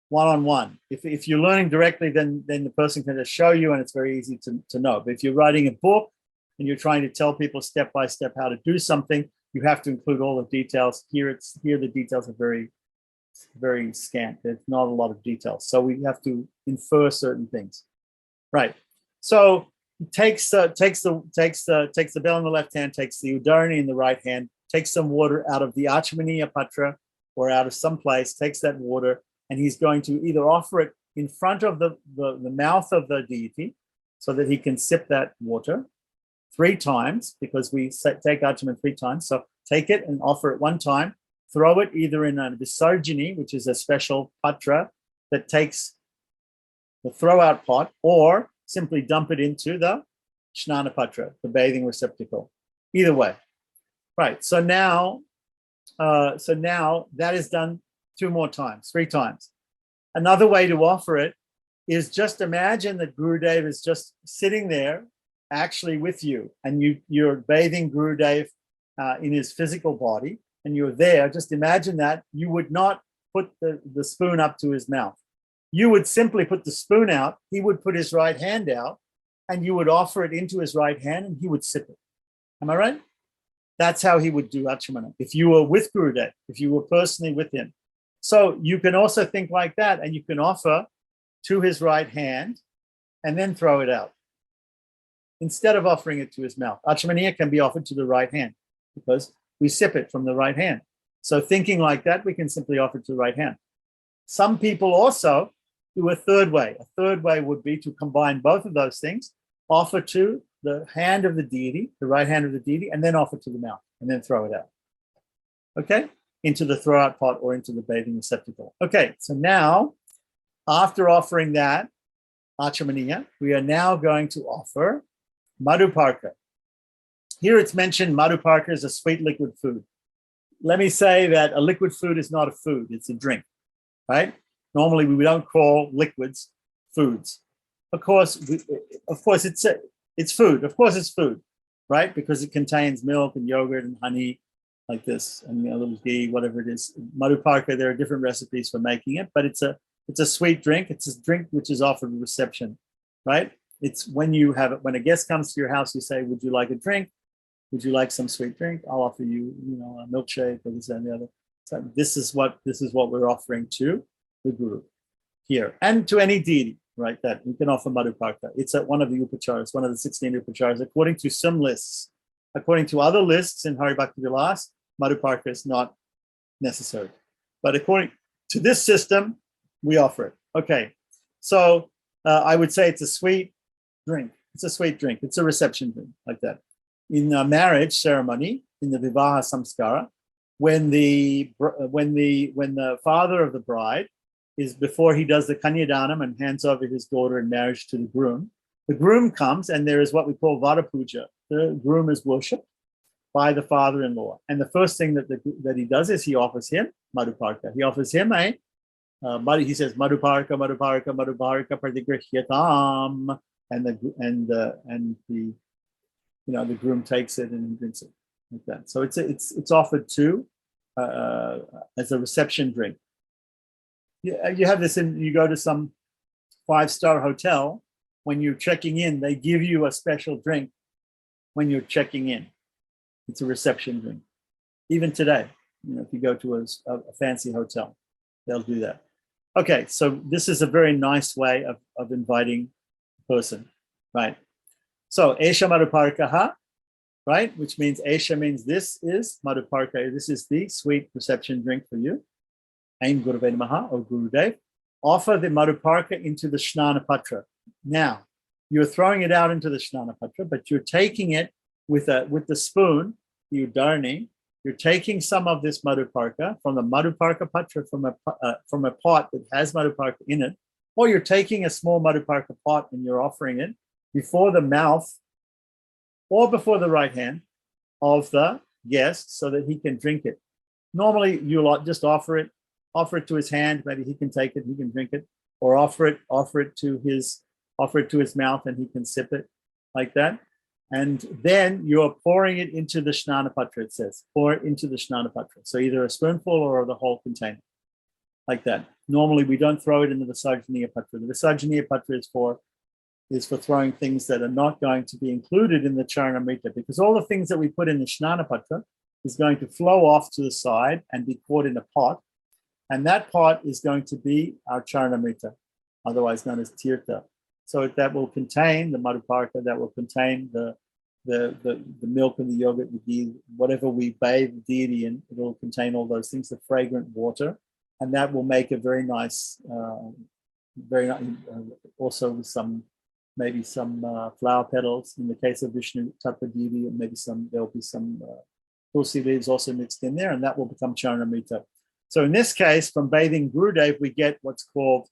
one-on-one. If you're learning directly, then the person can just show you and it's very easy to know. But if you're writing a book and you're trying to tell people step by step how to do something, you have to include all the details. Here the details are very, very scant. There's not a lot of details. So we have to infer certain things. Right. So he takes the bell in the left hand, takes the udarani in the right hand, takes some water out of the Acha Mania patra or out of some place, takes that water, and he's going to either offer it in front of the mouth of the deity so that he can sip that water 3 times, because we take Acha Mania 3 times. So take it and offer it 1 time, throw it either in a visarjini, which is a special patra that takes the throwout pot, or simply dump it into the shnana patra, the bathing receptacle. Either way. Right, so now that is done 2 more times, 3 times. Another way to offer it is just imagine that Gurudev is just sitting there actually with you, and you're bathing Gurudev in his physical body, and you're there. Just imagine that you would not put the spoon up to his mouth. You would simply put the spoon out, he would put his right hand out, and you would offer it into his right hand, and he would sip it. Am I right? That's how he would do Acha Mania, if you were with Gurudev, if you were personally with him. So you can also think like that, and you can offer to his right hand and then throw it out, instead of offering it to his mouth. Acha Mania can be offered to the right hand because we sip it from the right hand. So thinking like that, we can simply offer it to the right hand. Some people also do a third way. A third way would be to combine both of those things, offer to the hand of the deity, the right hand of the deity, and then offer to the mouth, and then throw it out. Okay? Into the throwout pot or into the bathing receptacle. Okay, so now, after offering that, Acha Mania, we are now going to offer Murumparker. Here it's mentioned Murumparker is a sweet liquid food. Let me say that a liquid food is not a food, it's a drink, right? Normally we don't call liquids foods. Of course it's food. Of course it's food, right? Because it contains milk and yogurt and honey like this, and a little ghee, whatever it is. Murumparker, there are different recipes for making it, but it's a sweet drink. It's a drink which is offered at reception, right? It's when you have it, when a guest comes to your house, you say, would you like a drink? Would you like some sweet drink? I'll offer you, a milkshake or this and the other. So this is what we're offering to the Guru here, and to any deity. right? That you can offer Murumparker. It's at one of the upacharas, one of the 16 upacharas. According to some lists, according to other lists in Hari Bhakti Vilas, Murumparker is not necessary. But according to this system, we offer it. Okay, so I would say it's a sweet drink. It's a sweet drink. It's a reception drink, like that. In a marriage ceremony, in the Vivaha Samskara, when the father of the bride is, before he does the Kanyadanam and hands over his daughter in marriage to the groom comes, and there is what we call Vada Puja. The groom is worshipped by the father-in-law. And the first thing that he does is he offers him Murumparker. He offers him he says Murumparker, Murumparker, Murumparker Pratigrihyatam, and the groom takes it and drinks it like that. So it's offered to as a reception drink. You have this you go to some 5-star hotel, when you're checking in, they give you a special drink when you're checking in. It's a reception drink. Even today, if you go to a fancy hotel, they'll do that. Okay, so this is a very nice way of inviting a person, right? So, Esha Murumparkaha, right? Which means Esha means this is Murumparka. This is the sweet reception drink for you. Aim Guruve Namaha or Gurudev. Offer the Murumparka into the Shnana Patra. Now, you're throwing it out into the Shnana Patra, but you're taking it with the spoon, the Udarni. You're taking some of this Murumparka from the Murumparka Patra, from a pot that has Murumparka in it, or you're taking a small Murumparka pot and you're offering it before the mouth or before the right hand of the guest so that he can drink it. Normally, you'll just offer it to his hand. Maybe he can take it, he can drink it, or offer it to his mouth and he can sip it like that. And then you're pouring it into the Shnana Patra, it says. Pour it into the Shnana Patra. So either a spoonful or the whole container, like that. Normally, we don't throw it into the Visarjaniya Patra. The Visarjaniya Patra is for throwing things that are not going to be included in the Charanamrita, because all the things that we put in the Shnana Patra is going to flow off to the side and be poured in a pot. And that pot is going to be our Charanamrita, otherwise known as Tirtha. So that will contain the Murumparka, that will contain the milk and the yogurt, the ghee, whatever we bathe the deity in, it will contain all those things, the fragrant water, and that will make a very nice, also with maybe some flower petals. In the case of Vishnu Tattva deity, and maybe there'll be some tulsi leaves also mixed in there, and that will become Charanamrita. So in this case, from bathing Gurudev, we get what's called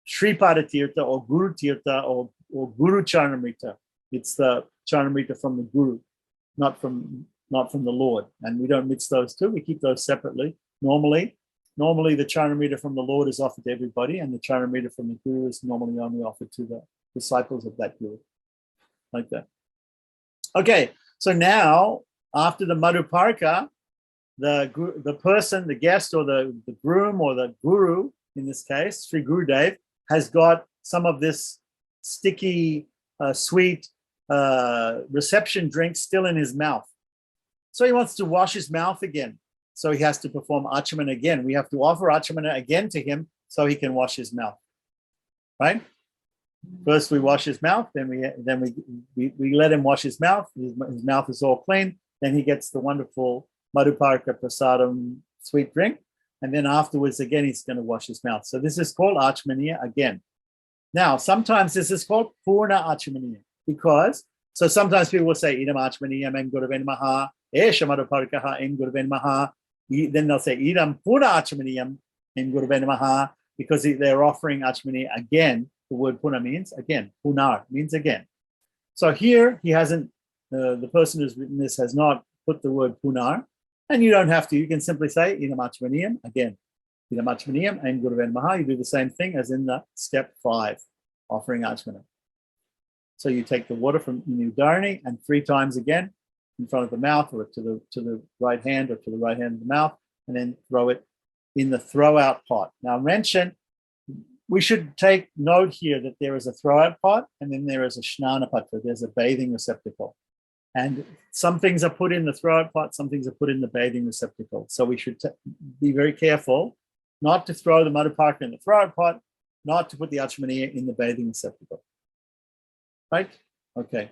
Sripada Tirtha or Guru Tirtha or Guru Charanamrita. It's the Charanamrita from the Guru, not from the Lord. And we don't mix those two. We keep those separately. Normally the Charanamrita from the Lord is offered to everybody, and the Charanamrita from the Guru is normally only offered to the disciples of that Guru, like that. Okay, so now after the Murumparka, the person, the guest, or the groom, or the Guru, in this case, Sri Gurudev, has got some of this sticky, sweet reception drink still in his mouth. So he wants to wash his mouth again. So he has to perform Acha Mania again. We have to offer Acha Mania again to him so he can wash his mouth. Right? First we wash his mouth, then we let him wash his mouth. His mouth is all clean. Then he gets the wonderful Murumparka Prasadam sweet drink. And then afterwards, again, he's going to wash his mouth. So this is called Acha Mania again. Now, sometimes this is called Purna Acha Mania, because, so sometimes people will say, Idam Acha Mania, Em Guruve Namaha, Esha Murumparkaha, Em Guruve Namaha. Then they'll say, Idam Purna Acha Mania, Em Guruve Namaha, because they're offering Acha Mania again. The word Puna means again. Punar means again. So here, he hasn't, the person who's written this has not put the word Punar. And you don't have to. You can simply say Idam Acha Mania again. Idam Acha Mania and Guruve Namaha. You do the same thing as in the step 5, offering Acha Mania. So you take the water from Udarni and 3 times again in front of the mouth, or to the right hand, or to the right hand of the mouth, and then throw it in the throwout pot. Now mention, we should take note here that there is a throwout pot and then there is a Shnana Patra. There's a bathing receptacle. And some things are put in the throwout pot, some things are put in the bathing receptacle. So we should be very careful not to throw the Murumparka in the throwout pot, not to put the Acha Mania in the bathing receptacle. Right? Okay.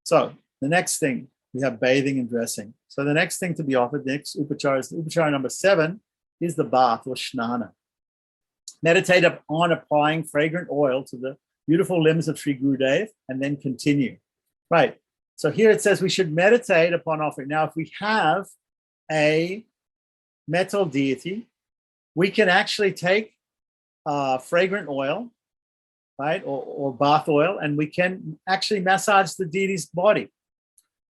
So the next thing, we have bathing and dressing. So the next thing to be offered, next upachara, is upachara number 7, is the bath or shnana. Meditate on applying fragrant oil to the beautiful limbs of Sri Gurudev and then continue. Right. So here it says we should meditate upon offering. Now, if we have a metal deity, we can actually take fragrant oil, right, or bath oil, and we can actually massage the deity's body.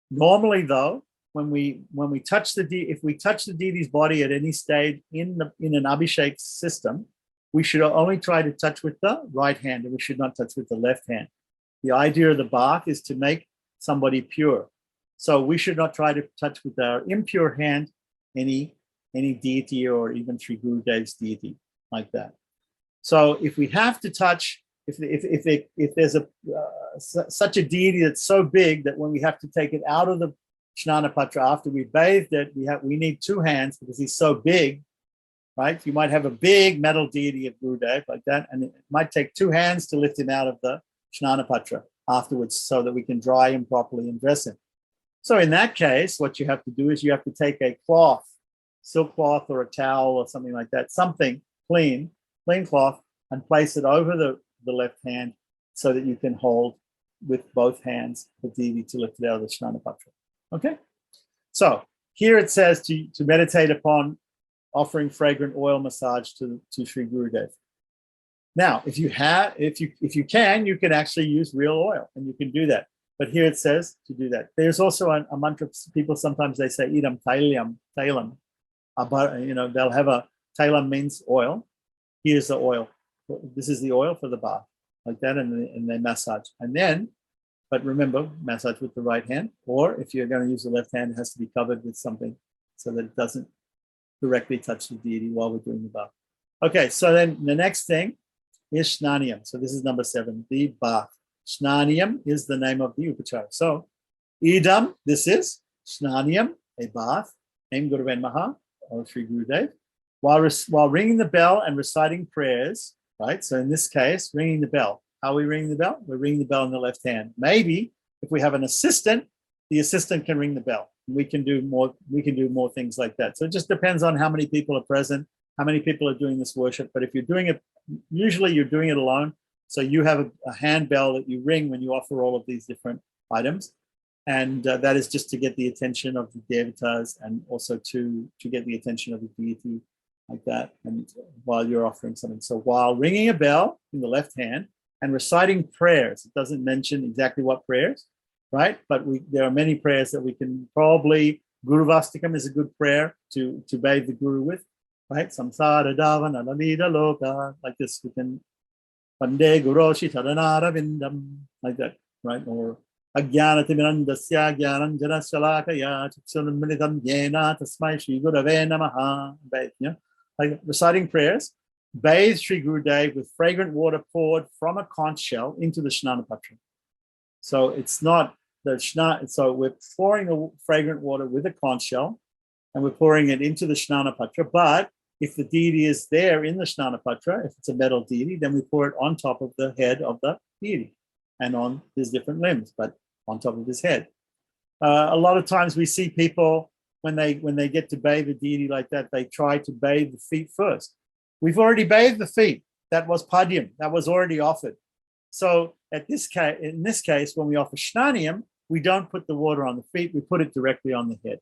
Normally, though, when we touch if we touch the deity's body at any stage in an abhishek system, we should only try to touch with the right hand, and we should not touch with the left hand. The idea of the bath is to make somebody pure. So we should not try to touch with our impure hand any deity or even Sri Gurudev's deity like that. So if we have to touch, if there's such a deity that's so big that when we have to take it out of the Shnana Patra after we bathed it, we need 2 hands because he's so big, right? You might have a big metal deity of Gurudev like that, and it might take 2 hands to lift him out of the Shnana Patra afterwards so that we can dry him properly and dress him. So in that case, what you have to do is you have to take a cloth, silk cloth or a towel or something like that, something clean cloth, and place it over the left hand so that you can hold with both hands the deity to lift it out of the Shnana Patra. Okay? So here it says to meditate upon offering fragrant oil massage to Sri Gurudev. Now, if you can, you can actually use real oil, and you can do that. But here it says to do that. There's also a mantra. People sometimes they say idam tailam. They'll have a tailam means oil. Here's the oil. This is the oil for the bath, like that, and they massage. And then, but remember, massage with the right hand, or if you're going to use the left hand, it has to be covered with something so that it doesn't directly touch the deity while we're doing the bath. Okay, so then the next thing is Shnaniyam. So this is number 7, the bath. Shnaniyam is the name of the upachara. So idam, this is Shnaniyam, a bath, named Guruven Maha, or Sri Gurudev, while ringing the bell and reciting prayers, right? So in this case, ringing the bell. How are we ringing the bell? We're ringing the bell in the left hand. Maybe if we have an assistant, the assistant can ring the bell. We can do more things like that. So it just depends on how many people are present, how many people are doing this worship. But if you're doing it, usually you're doing it alone. So you have a hand bell that you ring when you offer all of these different items. And that is just to get the attention of the devatas and also to get the attention of the deity like that. And while you're offering something. So while ringing a bell in the left hand and reciting prayers, it doesn't mention exactly what prayers, right? But there are many prayers that we can probably, Guru Vastikam is a good prayer to bathe the Guru with, right? Samsara Davana Lamida Loka, like this, we can Pande Guroshi Tadanara Vindam, like that, right? Or Agyanatimirandasya Gyananjana Shalakaya Chitsunamilitam Yena Tasmai Shri Gurave Namaha, like reciting prayers. Bathe Sri Gurudev with fragrant water poured from a conch shell into the Shnana Patra. So it's not the Shnana, so we're pouring the fragrant water with a conch shell and we're pouring it into the Shnana Patra. But if the deity is there in the Shnana Patra, if it's a metal deity, then we pour it on top of the head of the deity and on his different limbs, but on top of his head. A lot of times we see people, when they get to bathe a deity like that, they try to bathe the feet first. We've already bathed the feet. That was padyam. That was already offered. So in this case, when we offer Shnaniyam, we don't put the water on the feet. We put it directly on the head,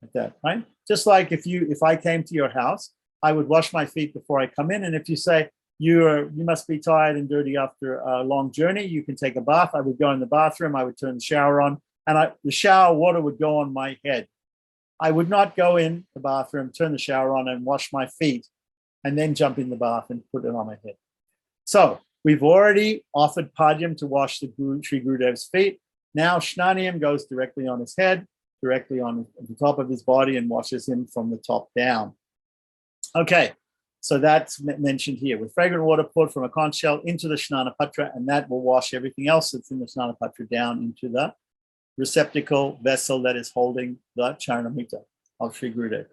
like that, right? Just like if I came to your house, I would wash my feet before I come in. And if you say you must be tired and dirty after a long journey, you can take a bath. I would go in the bathroom. I would turn the shower on, and the shower water would go on my head. I would not go in the bathroom, turn the shower on, and wash my feet, and then jump in the bath and put it on my head. So we've already offered padyam to wash the Sri Gurudev's feet. Now Shnaniyam goes directly on his head, directly on the top of his body, and washes him from the top down. Okay, so that's mentioned here. With fragrant water poured from a conch shell into the Shnana Patra, and that will wash everything else that's in the Shnana Patra down into the receptacle vessel that is holding the Charanamrita of Sri Gurudev.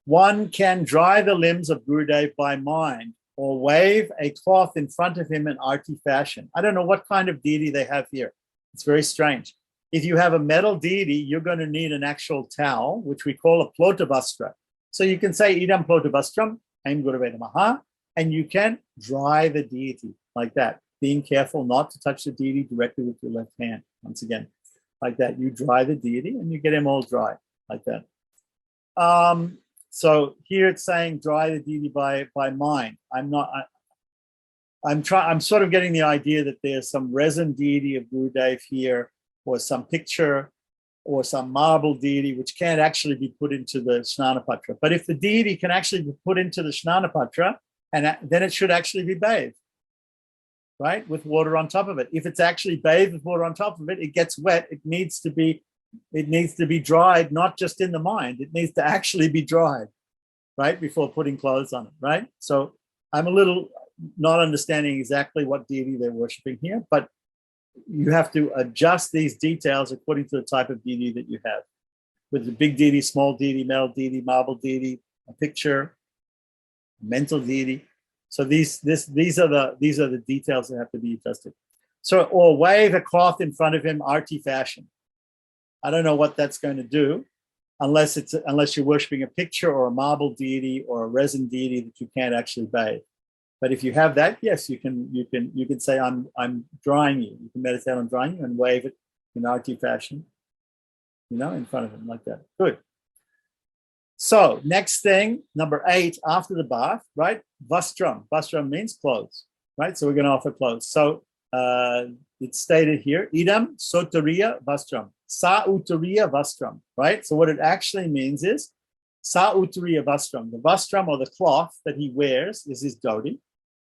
One can dry the limbs of Gurudev by mind or wave a cloth in front of him in arti fashion. I don't know what kind of deity they have here. It's very strange. If you have a metal deity, you're going to need an actual towel, which we call a plotavastra. So you can say idam plotavastram, aim Gurave Namaha, and you can dry the deity like that, being careful not to touch the deity directly with your left hand. Once again, like that, you dry the deity and you get him all dry like that. So here it's saying dry the deity by mind. I'm sort of getting the idea that there's some resin deity of Gurudev here, or some picture, or some marble deity, which can't actually be put into the Snanapatra. But if the deity can actually be put into the Snanapatra, and then it should actually be bathed, right, with water on top of it. If it's actually bathed with water on top of it, it gets wet. It needs to be dried, not just in the mind. It needs to actually be dried, right, before putting clothes on it, right? So I'm a little not understanding exactly what deity they're worshiping here, but you have to adjust these details according to the type of deity that you have. With the big deity, small deity, metal deity, marble deity, a picture, mental deity. So these are the details that have to be adjusted. So, or wave a cloth in front of him, arti fashion. I don't know what that's going to do, unless you're worshiping a picture or a marble deity or a resin deity that you can't actually bathe. But if you have that, yes, you can say I'm drying you. You can meditate on drying you and wave it in arti fashion, in front of him like that. Good. So next thing, number 8, after the bath, right? Vastram. Vastram means clothes, right? So we're going to offer clothes. So it's stated here, idam sotariya vastram, sa utariya vastram, right? So what it actually means is sa utariya vastram. The vastram, or the cloth that he wears, is his dhoti,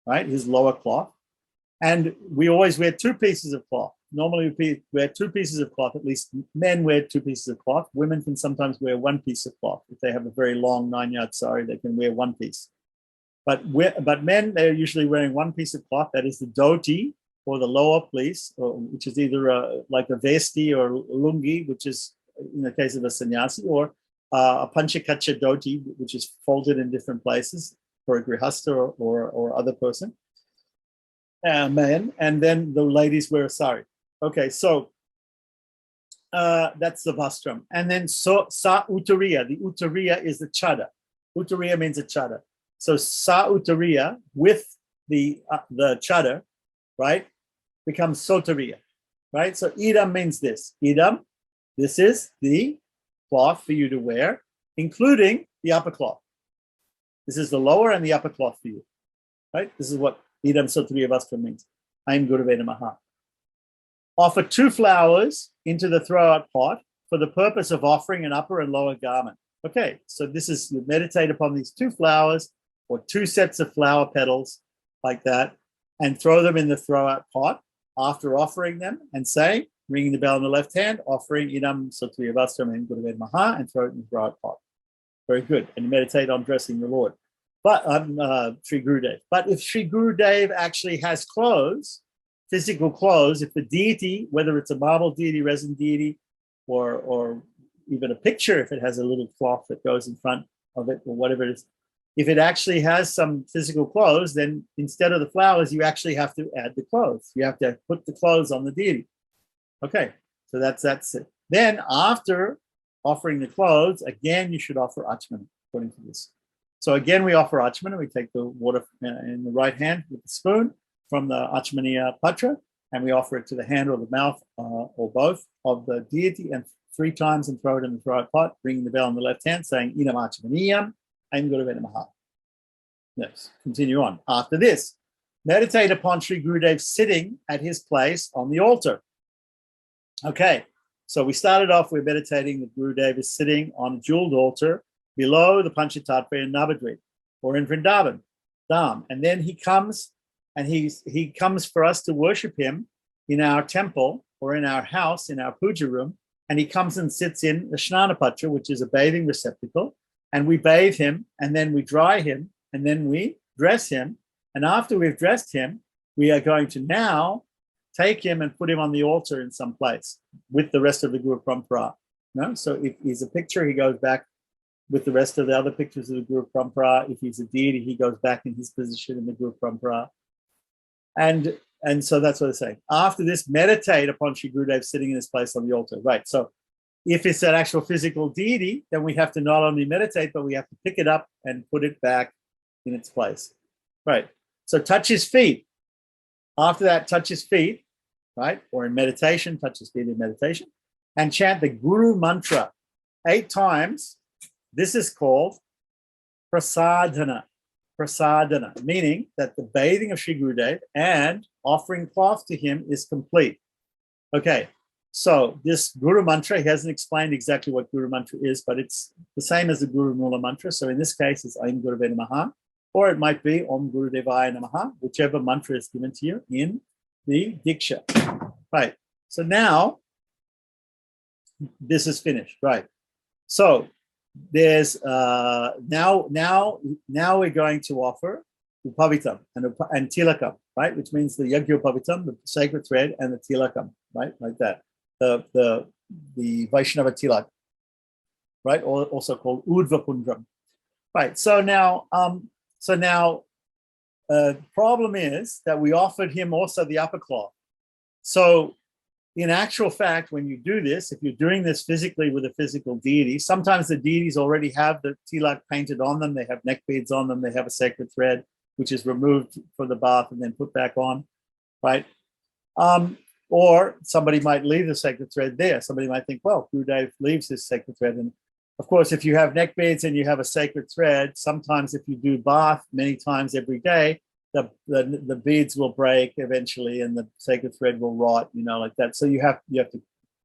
right? His lower cloth. And we always wear 2 pieces of cloth. Normally we wear 2 pieces of cloth. At least men wear 2 pieces of cloth. Women can sometimes wear 1 piece of cloth. If they have a very long 9-yard sari, they can wear 1 piece. But men, they're usually wearing 1 piece of cloth. That is the dhoti, or the lower piece, which is either like a vesti or lungi, which is in the case of a sannyasi, or a panchakacha dhoti, which is folded in different places for a grihasta or other person. Men, and then the ladies wear a sari. Okay, so that's the vastram. And then sa utariya. The utariya is the chada. Utariya means a chada. So sa utariya with the chada, right, becomes sotariya, right? So idam means this. Idam, this is the cloth for you to wear, including the upper cloth. This is the lower and the upper cloth for you, right? This is what idam sotariya vastram means. Aim Gurave Namaha. Offer 2 flowers into the throwout pot for the purpose of offering an upper and lower garment. Okay, so this is, you meditate upon these 2 flowers or 2 sets of flower petals like that, and throw them in the throwout pot after offering them, and say, ringing the bell in the left hand, offering idam sotariya vastram and Gurave Namaha, and throw it in the throwout pot. Very good. And you meditate on dressing the Lord. But Sri Gurudev. But if Sri Gurudev actually has clothes, physical clothes, if the deity, whether it's a marble deity, resin deity, or even a picture, if it has a little cloth that goes in front of it, or whatever it is, if it actually has some physical clothes, then instead of the flowers, you actually have to add the clothes. You have to put the clothes on the deity. Okay, so that's it. Then after offering the clothes, again, you should offer Acha Mania, according to this. So again, we offer Acha Mania. We take the water in the right hand with the spoon from the Acha Mania patra, and we offer it to the hand or the mouth or both of the deity, and 3 times, and throw it in the throwout pot, ringing the bell in the left hand, saying idam Acha Maniyam, aim Gurave Namaha. Yes, continue on. After this, meditate upon Sri Gurudev sitting at his place on the altar. Okay, so we started off with meditating that Gurudev is sitting on a jeweled altar below the Panchatattva in Navadvip, or in Vrindavan, Dham. And then he comes, and he comes for us to worship him in our temple or in our house, in our puja room. And he comes and sits in the Snanapatra, which is a bathing receptacle. And we bathe him, and then we dry him, and then we dress him. And after we've dressed him, we are going to now take him and put him on the altar in some place with the rest of the Guru Parampara. No? So if he's a picture, he goes back with the rest of the other pictures of the Guru Parampara. If he's a deity, he goes back in his position in the Guru Parampara. And so that's what they're saying. After this, meditate upon Sri Gurudev sitting in his place on the altar. Right. So if it's an actual physical deity, then we have to not only meditate, but we have to pick it up and put it back in its place. Right. So touch his feet. After that, touch his feet, right? Or in meditation, touch his feet in meditation, and chant the Guru Mantra 8 times. This is called prasadhana. Prasadhana, meaning that the bathing of Sri Gurudev and offering cloth to him is complete. Okay, so this Guru Mantra, he hasn't explained exactly what Guru Mantra is, but it's the same as the Guru Mullah Mantra. So in this case, it's Aim Gurave Namaha, or it might be Om Guru Devaya Namaha, whichever mantra is given to you in the Diksha. Right, so now this is finished, right? So there's now we're going to offer upavitam and tilakam, right? Which means the yagya upavitam, the sacred thread, and the tilakam, right? Like that. The Vaishnava tilak, right? Or also called udva pundram, right? So now problem is that we offered him also the upper cloth. So in actual fact, when you do this, if you're doing this physically with a physical deity, sometimes the deities already have the tilak painted on them. They have neck beads on them. They have a sacred thread, which is removed for the bath and then put back on, right? Or somebody might leave the sacred thread there. Somebody might think, well, Gurudev leaves his sacred thread. And of course, if you have neck beads and you have a sacred thread, sometimes if you do bath many times every day, the beads will break eventually and the sacred thread will rot, like that. So you have to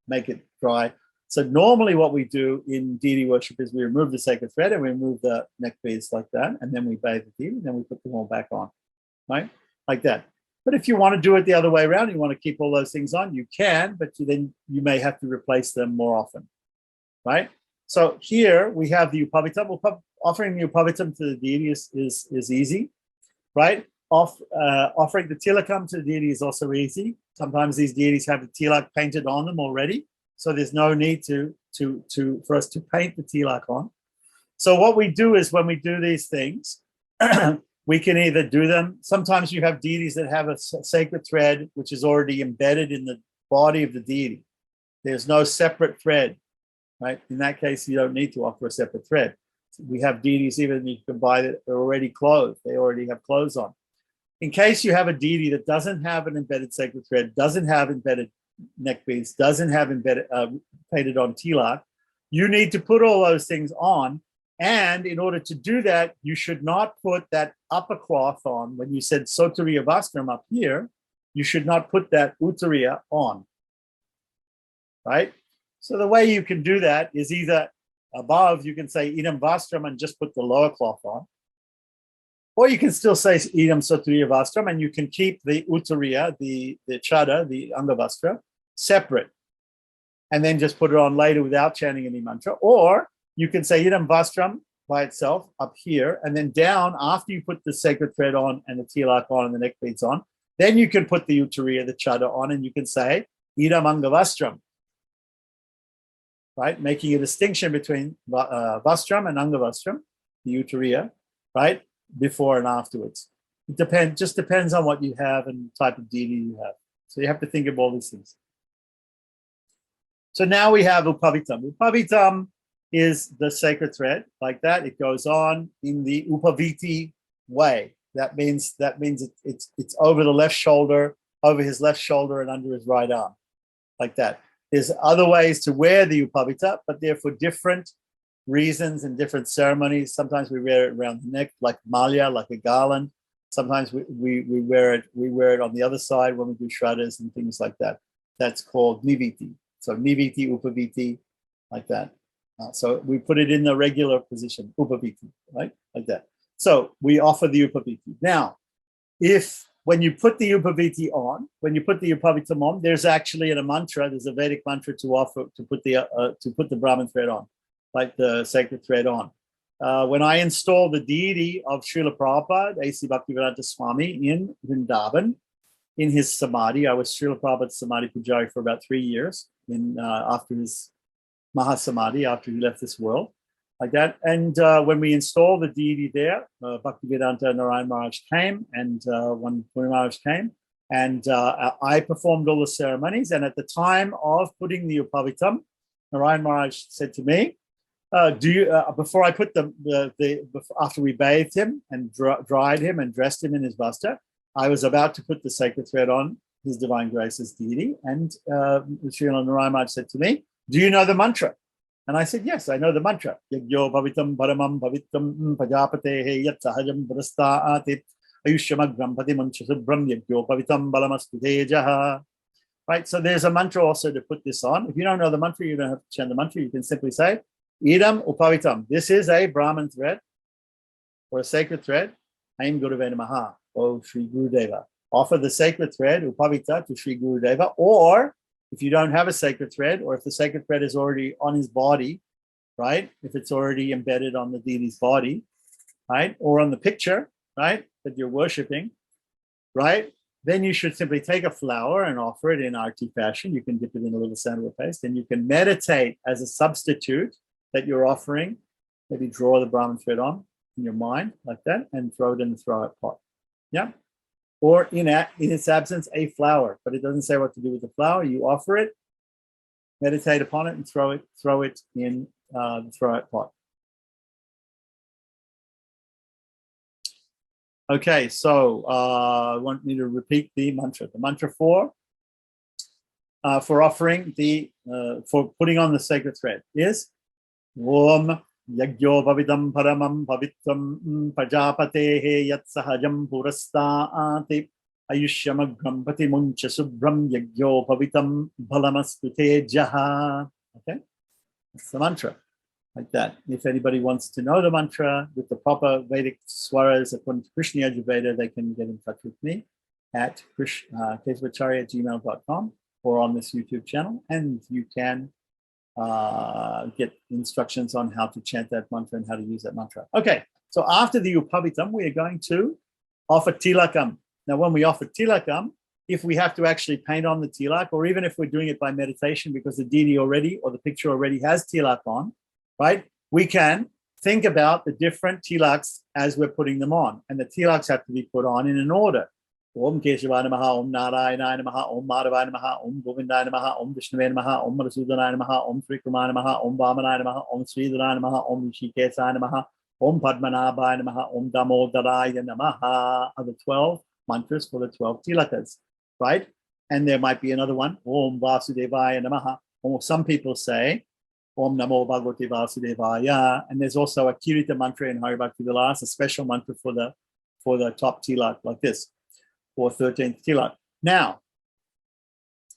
make it dry. So normally what we do in deity worship is we remove the sacred thread and we remove the neck beads like that, and then we bathe the deity and then we put them all back on, right? Like that. But if you want to do it the other way around, you want to keep all those things on, you can, but then you may have to replace them more often, right? So here we have the upavitam. Offering the upavitam to the deity is easy, right? Offering the tilakam to the deity is also easy. Sometimes these deities have the tilak painted on them already, so there's no need for us to paint the tilak on. So what we do is when we do these things, we can either do them. Sometimes you have deities that have a sacred thread which is already embedded in the body of the deity. There's no separate thread, right? In that case, you don't need to offer a separate thread. We have deities even you can buy that are already clothed. They already have clothes on. In case you have a deity that doesn't have an embedded sacred thread, doesn't have embedded neck beads, doesn't have embedded painted on tilak, you need to put all those things on. And in order to do that, you should not put that upper cloth on. When you said Sottariya Vastram up here, you should not put that Uttariya on, right? So the way you can do that is either above, you can say Idam Vastram and just put the lower cloth on. Or you can still say Idam Sottariya Vastram and you can keep the Uttariya, the Chada, the Angavastra, separate. And then just put it on later without chanting any mantra. Or you can say Idam Vastram by itself up here, and then down after you put the sacred thread on and the tilak on and the neck beads on, then you can put the Uttariya, the Chada on, and you can say Idam Angavastram, right? Making a distinction between Vastram and Angavastram, the Uttariya, right? Before and afterwards. It just depends on what you have and the type of deity you have. So you have to think of all these things. So now we have Upavitam. Upavitam is the sacred thread, like that. It goes on in the Upaviti way. That means it's over the left shoulder, over his left shoulder and under his right arm, like that. There's other ways to wear the Upavita, but they're for different reasons and different ceremonies. Sometimes we wear it around the neck, like malya, like a garland. Sometimes we wear it on the other side when we do shraddhas and things like that. That's called niviti. So niviti, upaviti, like that. So we put it in the regular position, upaviti, right? Like that. So we offer the upaviti. Now, when you put the upaviti on, when you put the upavitam on, there's actually a mantra, there's a Vedic mantra to offer, to put the Brahman thread on, like the sacred thread on. When I installed the deity of Srila Prabhupada, A.C. Bhaktivedanta Swami in Vrindavan, in his samadhi, I was Srila Prabhupada's samadhi pujari for about 3 years after his Mahasamadhi, after he left this world. like that. And when we install the deity there, Bhaktivedanta Narayan Maharaj came, and one Puri Maharaj came, and I performed all the ceremonies. And at the time of putting the Upavitam, Narayan Maharaj said to me, before I put after we bathed him and dried him and dressed him in his vastra, I was about to put the sacred thread on His Divine Grace's deity. And Srila Narayan Maharaj said to me, do you know the mantra? And I said, yes, I know the mantra. Yagyo bhavitam paramam bhavitam pajapatehe yat sahajam brasta atit ayushyamagram patimancha subram yagyo bhavitam balamastu tejaha. Right, so there's a mantra also to put this on. If you don't know the mantra, you don't have to chant the mantra. You can simply say, Idam upavitam. This is a Brahman thread or a sacred thread. Aim Guruvena Maha, O Sri Gurudeva. Offer the sacred thread, upavita, to Sri Gurudeva. Or if you don't have a sacred thread, or if the sacred thread is already on his body, right? If it's already embedded on the deity's body, right? Or on the picture, right? That you're worshiping, right? Then you should simply take a flower and offer it in arti fashion. You can dip it in a little sandalwood paste, and you can meditate as a substitute that you're offering. Maybe draw the Brahman thread on in your mind like that and throw it in the throwout pot. Yeah. Or in its absence, a flower, but it doesn't say what to do with the flower. You offer it, meditate upon it, and throw it in the throwout pot. Okay, so I want me to repeat the mantra. The mantra for offering for putting on the sacred thread is Om Yagyo Bhavidam Paramam Bhavitvam Pajapatehe Yat Sahajam Purasta'ati Ayushyamagram Patimuncha Subram Yagyo Bhavitam Balamastute Jaha. Okay, that's the mantra. Like that. If anybody wants to know the mantra with the proper Vedic swaras according to Krishna Yajurveda, they can get in touch with me at kesavacharya@gmail.com or on this YouTube channel, and you can get instructions on how to chant that mantra and how to use that mantra. Okay, so after the Upavitam, we are going to offer tilakam. Now, when we offer tilakam, if we have to actually paint on the tilak, or even if we're doing it by meditation because the deity already or the picture already has tilak on, right? We can think about the different tilaks as we're putting them on. And the tilaks have to be put on in an order. Om Keshavaya Namaha, Om Narayana Namaha, Om Madhavaya Namaha, Om Govindaya Namaha, Om Vishnuvaya Namaha, Om Madhusudana Namaha, Om Trikramaya Namaha, Om Vamanaya Namaha, Om Sridharaya Namaha, Om Rishikesaya Namaha, Om Padmanabhaya Namaha, Om Damodaraya Namaha are the 12 mantras for the 12 tilakas, right? And there might be another one, Om Vasudevaya Namaha, or some people say, Om Namo Bhagavate Vasudevaya. And there's also a Kirita mantra in Hari Bhakti Vilas, a special mantra for the top tilak like this, or 13th tilak. Now,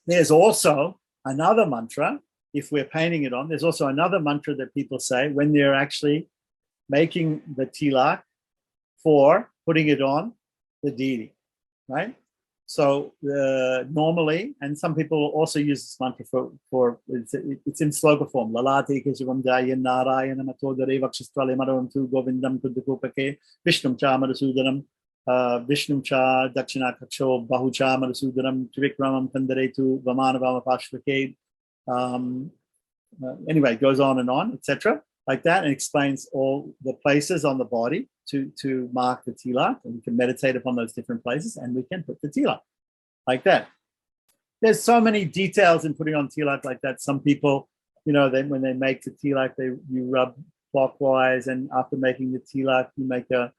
there's also another mantra, if we're painting it on, there's also another mantra that people say when they're actually making the tilak for putting it on the deity, right? So normally, and some people also use this mantra for it's in sloka form. Lalate Keshavam Jaya Narayana Matodare Vakshastvale Madavam Tu Govindam Kudakupake Vishnum Cha Madhusudanam Vishnum Cha Dakshinakacho Bahucha Madhusudanam Trivikramam Kandaretu Vamanavama Pashvake. Anyway, it goes on and on, etc. Like that, and explains all the places on the body to mark the tilak, and we can meditate upon those different places, and we can put the tilak like that. There's so many details in putting on tilak like that. Some people, when they make the tilak, you rub clockwise, and after making the tilak, you make a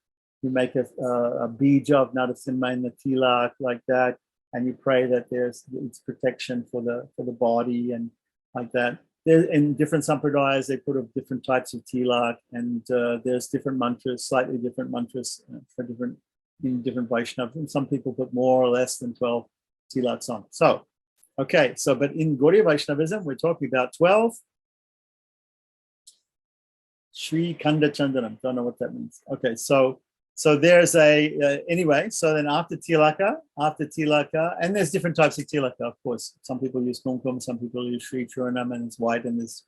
bija of Narasimha in the tilak like that, and you pray that it's protection for the body and like that. In different sampradayas, they put up different types of tilak, and there's different mantras, slightly different mantras for different Vaishnavas. And some people put more or less than 12 tilaks on. So, okay, but in Gaudiya Vaishnavism, we're talking about 12 Sri Kanda Chandanam. Don't know what that means. Okay, so there's anyway, so then after tilaka, and there's different types of tilaka, of course. Some people use kumkum, some people use Sri Churnam, and it's white, and there's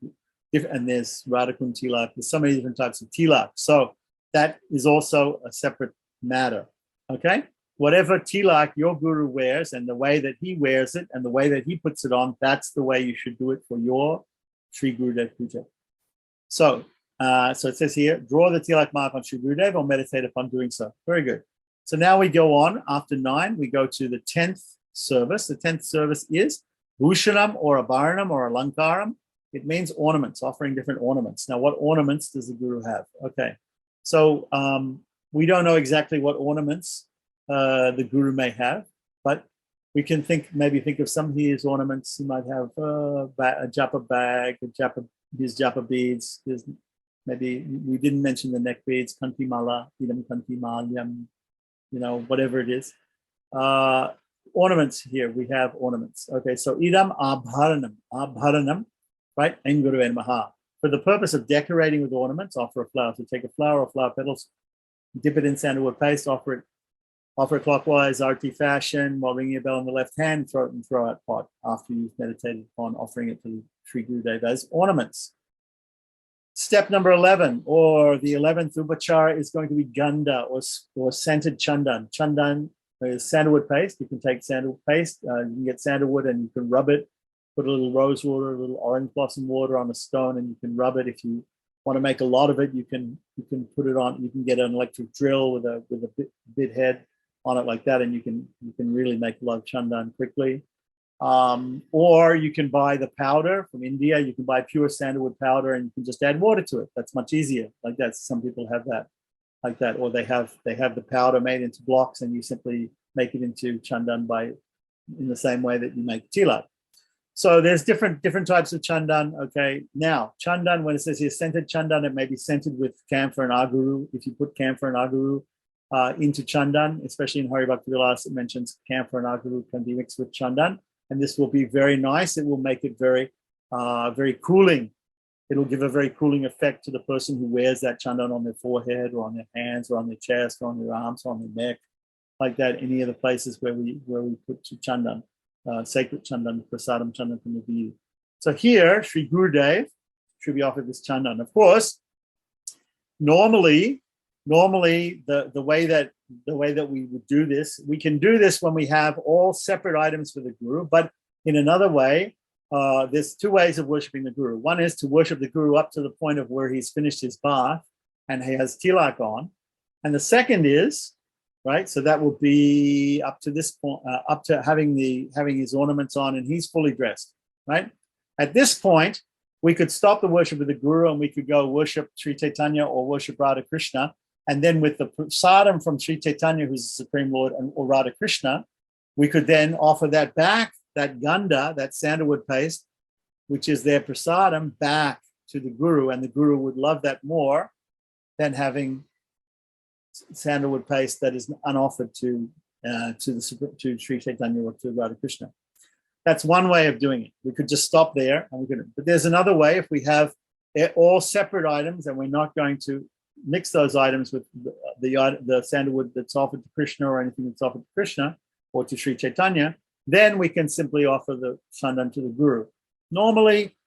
Radhakund tilak. There's so many different types of tilak. So that is also a separate matter, okay? Whatever tilak your guru wears and the way that he wears it and the way that he puts it on, that's the way you should do it for your Sri Gurudev Puja. So So it says here, draw the tilak mark on Sri Gurudev or meditate upon doing so. Very good. So now we go on after 9, we go to the 10th service. The 10th service is Bhushanam or Abharanam or Alankaram. It means ornaments, offering different ornaments. Now, what ornaments does the Guru have? Okay, so we don't know exactly what ornaments the Guru may have, but we can maybe think of some of his ornaments. He might have a japa bag, his japa beads. Maybe we didn't mention the neck beads, kanti mala, idam kanti malyam, whatever it is. Ornaments here, we have ornaments. Okay, so idam abharanam, right? And Guru and Maha. For the purpose of decorating with ornaments, offer a flower. So take a flower or flower petals, dip it in sandalwood paste, offer it clockwise, arti fashion, while ringing a bell in the left hand, throw it in the Throwout pot after you've meditated upon offering it to Sri Gurudev as ornaments. Step number 11, or the 11th upachara, is going to be ganda or scented chandan. Chandan is sandalwood paste. You can take sandalwood paste, you can get sandalwood and you can rub it, put a little rose water, a little orange blossom water on a stone, and you can rub it. If you want to make a lot of it, you can put it on. You can get an electric drill with a bit head on it like that, and you can really make a lot of chandan quickly. Or you can buy the powder from India. You can buy pure sandalwood powder and you can just add water to it. That's much easier. Like that, some people have that like that, or they have the powder made into blocks and you simply make it into chandan in the same way that you make tilak. So there's different types of chandan. Okay, now chandan, when it says here scented chandan, it may be scented with camphor and aguru. If you put camphor and aguru into chandan, especially in Hari Bhakti Vilas, it mentions camphor and aguru can be mixed with chandan. And this will be very nice. It will make it very, very cooling. It will give a very cooling effect to the person who wears that chandan on their forehead or on their hands or on their chest or on their arms or on their neck, like that. Any of the places where we put chandan, sacred chandan, prasadam chandan from the deity. So here, Sri Gurudev should be offered this chandan. Of course, normally the way that we would do this, we can do this when we have all separate items for the Guru, but in another way, there's 2 ways of worshiping the Guru. One is to worship the Guru up to the point of where he's finished his bath and he has tilak on. And the second is, right, so that will be up to this point, up to having his ornaments on and he's fully dressed, right? At this point, we could stop the worship of the Guru and we could go worship Sri Chaitanya or worship Radha Krishna. And then with the prasadam from Sri Chaitanya, who's the Supreme Lord, or Radha Krishna, we could then offer that back, that ganda, that sandalwood paste, which is their prasadam, back to the Guru. And the Guru would love that more than having sandalwood paste that is unoffered to Sri Chaitanya or to Radha Krishna. That's one way of doing it. We could just stop there. But there's another way. If we have all separate items and we're not going to mix those items with the sandalwood that's offered to Krishna or anything that's offered to Krishna or to Sri Chaitanya, then we can simply offer the chandan to the Guru. Normally,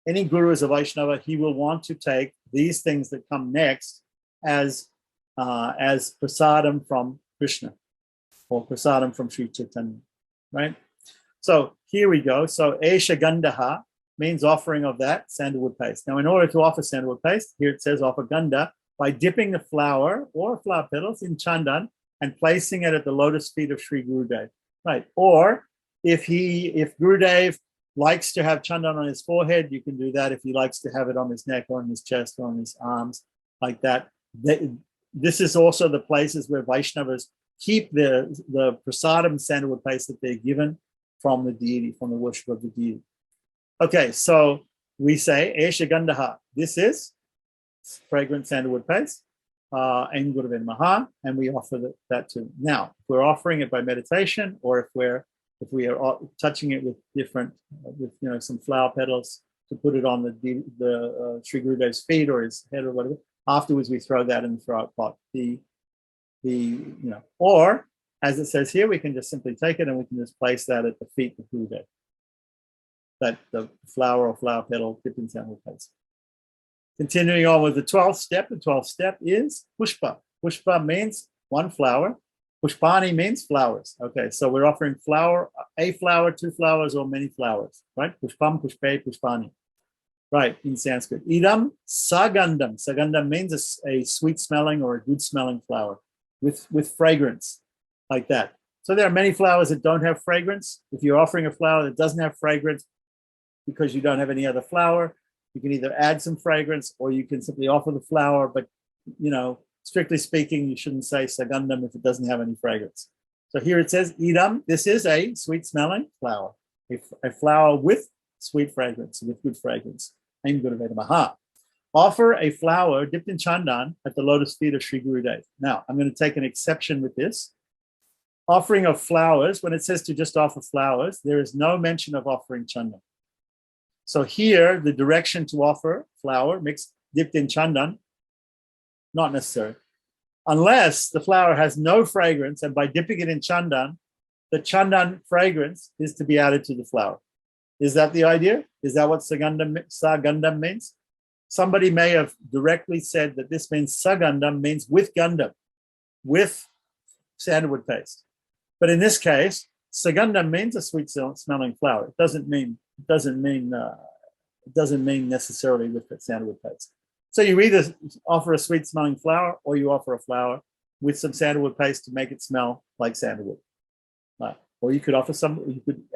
any Guru is a Vaishnava, he will want to take these things that come next as prasadam from Krishna or prasadam from Sri Chaitanya, right? So here we go. So Esha Gandaha means offering of that sandalwood paste. Now, in order to offer sandalwood paste, here it says offer ganda by dipping the flower or flower petals in chandan and placing it at the lotus feet of Sri Gurudev, right? Or if Gurudev likes to have chandan on his forehead, you can do that. If he likes to have it on his neck or on his chest or on his arms, like that. This is also the places where Vaishnavas keep the prasadam sandalwood paste that they're given from the deity, from the worship of the deity. Okay, so we say Esha Gandaha. This is fragrant sandalwood paste, and Gurudev Maha, and we offer that too. Now, if we're offering it by meditation, or if we are touching it with some flower petals to put it on the Sri Gurudev's feet or his head or whatever, afterwards we throw that in the Throwout pot. Or as it says here, we can just simply take it and we can just place that at the feet of Gurudev. That the flower or flower petal dipped in sandalwood paste. Continuing on with the 12th step. The 12th step is pushpa. Pushpa means one flower. Pushpani means flowers. Okay, so we're offering a flower, 2 flowers, or many flowers, right? Pushpam, pushpe, pushpani. right, in Sanskrit. Idam sagandam. Sagandam means a sweet smelling or a good smelling flower with fragrance, like that. So there are many flowers that don't have fragrance. If you're offering a flower that doesn't have fragrance because you don't have any other flower, you can either add some fragrance or you can simply offer the flower. But, strictly speaking, you shouldn't say sagandam if it doesn't have any fragrance. So here it says idam. This is a sweet smelling flower, a flower with sweet fragrance, with good fragrance. Offer a flower dipped in chandan at the lotus feet of Sri Gurudev. Now, I'm going to take an exception with this. Offering of flowers, when it says to just offer flowers, there is no mention of offering chandan. So here, the direction to offer flower mixed, dipped in chandan, not necessary. Unless the flower has no fragrance, and by dipping it in chandan, the chandan fragrance is to be added to the flower. Is that the idea? Is that what sagandam means? Somebody may have directly said that this means sagandam means with gandam, with sandalwood paste. But in this case, sagandam means a sweet smelling flower. It doesn't mean necessarily with sandalwood paste. So you either offer a sweet smelling flower or you offer a flower with some sandalwood paste to make it smell like sandalwood. Or you could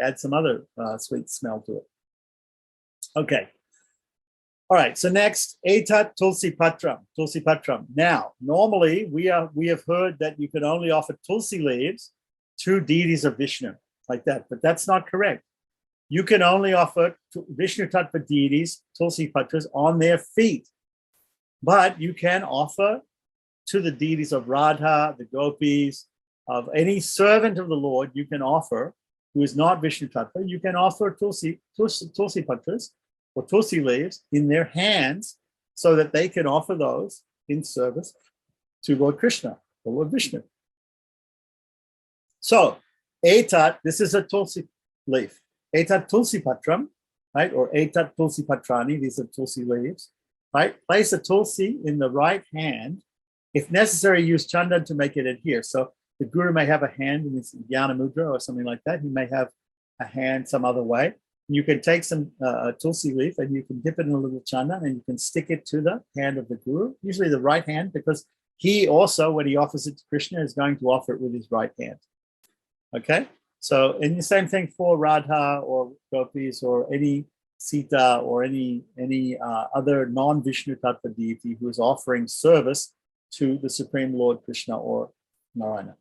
add some other sweet smell to it. Okay. All right. So next, etat tulsi patram. Now, normally we have heard that you can only offer tulsi leaves to deities of Vishnu, like that, but that's not correct. You can only offer Vishnu Tattva deities tulsi patras on their feet, but you can offer to the deities of Radha, the gopis, of any servant of the Lord. You can offer, who is not Vishnu Tattva, you can offer tulsi patras or tulsi leaves in their hands so that they can offer those in service to Lord Krishna or Lord Vishnu. So, etat, this is a tulsi leaf. Etat tulsi patram, right? Or etat tulsi patrani, these are tulsi leaves, right? Place a tulsi in the right hand. If necessary, use chandan to make it adhere. So the guru may have a hand in this Dianam mudra or something like that. He may have a hand some other way. You can take some tulsi leaf and you can dip it in a little chandan and you can stick it to the hand of the guru, usually the right hand, because he also, when he offers it to Krishna, is going to offer it with his right hand. Okay, so and the same thing for Radha or gopis or any Sita or any other non-Vishnu Tattva deity who is offering service to the Supreme Lord Krishna or Narayana.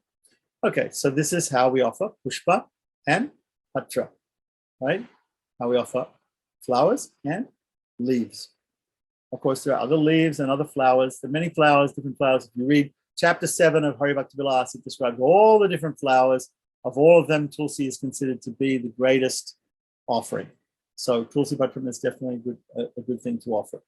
Okay, so this is how we offer pushpa and patra, right? How we offer flowers and leaves. Of course, there are other leaves and other flowers. There are many flowers, different flowers. If you read chapter 7 of Hari Bhakti Vilas, it describes all the different flowers. Of all of them, tulsi is considered to be the greatest offering. So tulsi patram is definitely a good thing to offer.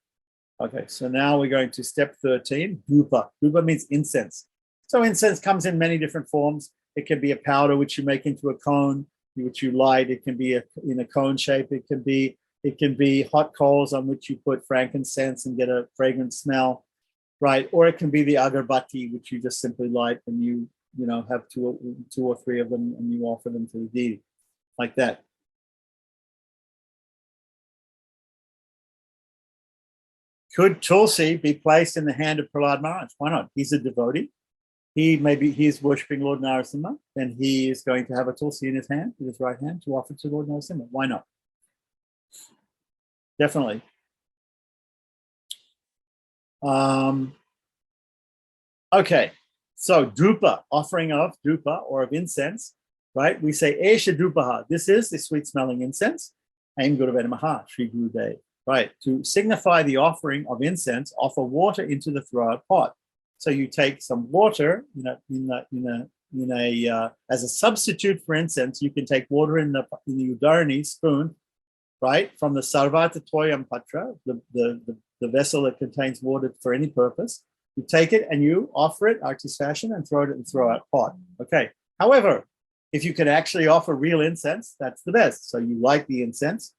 Okay, so now we're going to step 13, dhupa. Dhupa means incense. So incense comes in many different forms. It can be a powder which you make into a cone, which you light. It can be in a cone shape. It can be hot coals on which you put frankincense and get a fragrant smell, right? Or it can be the agarbatti, which you just simply light and you have two or three of them and you offer them to the deity, like that. Could tulsi be placed in the hand of Prahlad Maharaj? Why not? He's a devotee. He's worshipping Lord Narasimha, then he is going to have a tulsi in his hand, with his right hand, to offer to Lord Narasimha. Why not? Definitely. Okay, so dhupa, offering of dhupa or of incense, right? We say esha dhupaha. This is the sweet-smelling incense. Aim Guru Maha, Sri Gurudev. Right, to signify the offering of incense, offer water into the throwout pot. So you take some water, as a substitute for incense. You can take water in the udarani spoon, right, from the sarvata toyam patra, the vessel that contains water for any purpose. You take it and you offer it artist fashion and throw it in the throwout pot. Okay. However, if you can actually offer real incense, that's the best. So you light the incense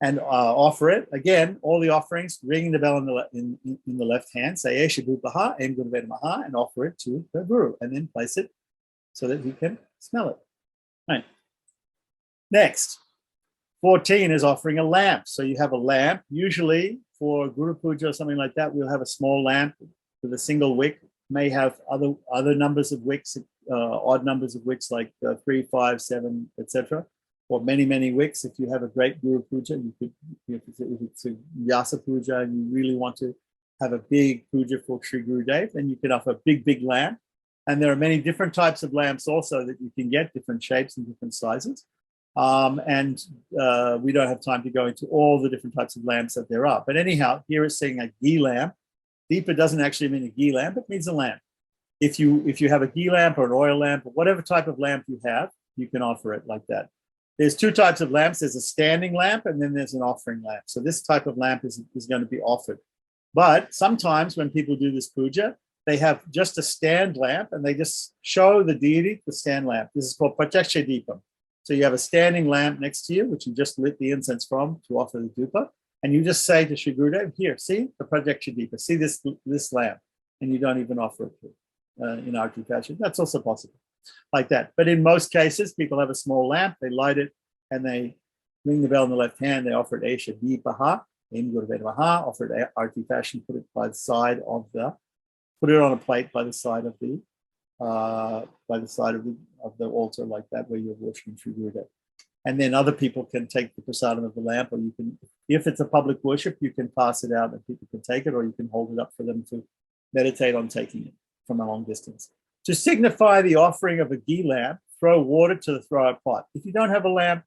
and offer it. Again, all the offerings, ringing the bell in the left hand, say Esha Dhupaha, Aim Guru Maha, and offer it to the Guru, and then place it so that he can smell it. Right. Next, 14 is offering a lamp. So you have a lamp. Usually for Guru Puja or something like that, we'll have a small lamp with a single wick. May have other numbers of wicks, odd numbers of wicks like 3, 5, 7, etc. Or many wicks. If you have a great Guru Puja, you could, if it's a Yasa Puja and you really want to have a big puja for Sri Gurudev, then you can offer a big lamp. And there are many different types of lamps also that you can get, different shapes and different sizes. We don't have time to go into all the different types of lamps that there are. But anyhow, here it's saying a ghee lamp. Deepa doesn't actually mean a ghee lamp, it means a lamp. If you have a ghee lamp or an oil lamp or whatever type of lamp you have, you can offer it like that. There's two types of lamps. There's a standing lamp and then there's an offering lamp. So this type of lamp is going to be offered. But sometimes when people do this puja, they have just a stand lamp and they just show the deity the stand lamp. This is called Pratyaksha Deepam. So you have a standing lamp next to you, which you just lit the incense from to offer the dhupa. And you just say to Sri Gurudev, here, see the Pratyaksha Deepa, see this lamp. And you don't even offer it in Arti fashion. That's also possible like that. But in most cases, people have a small lamp, they light it and they ring the bell in the left hand, they offer it Esha Deepaha, in Gurudev Maha, offer it Arti fashion, put it by the side of put it on a plate by the side of the altar like that, where you're worshiping Sri Gurudev. And then other people can take the prasadam of the lamp, or you can, if it's a public worship, you can pass it out and people can take it, or you can hold it up for them to meditate on taking it from a long distance. To signify the offering of a ghee lamp, throw water to the throwout pot. If you don't have a lamp,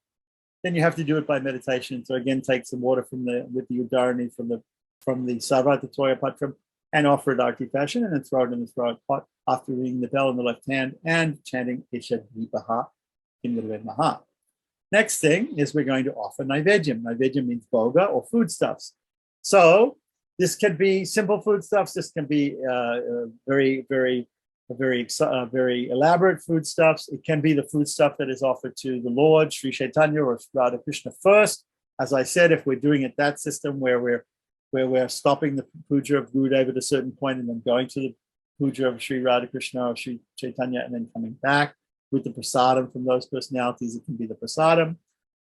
then you have to do it by meditation. So again, take some water with the udarani from the Sarvata Toya Patram and offer it Arti fashion, and then throw it in the throwout pot after ringing the bell in the left hand and chanting Isha Deepaha in Gurudev Maha. Next thing is we're going to offer Naivedyam. Naivedyam means boga or foodstuffs. So this can be simple foodstuffs. This can be very elaborate foodstuffs. It can be the foodstuff that is offered to the Lord, Sri Chaitanya or Radha Krishna first. As I said, if we're doing it that system where we're stopping the puja of Gurudev at a certain point and then going to the puja of Sri Radha Krishna or Sri Chaitanya and then coming back with the prasadam from those personalities, it can be the prasadam.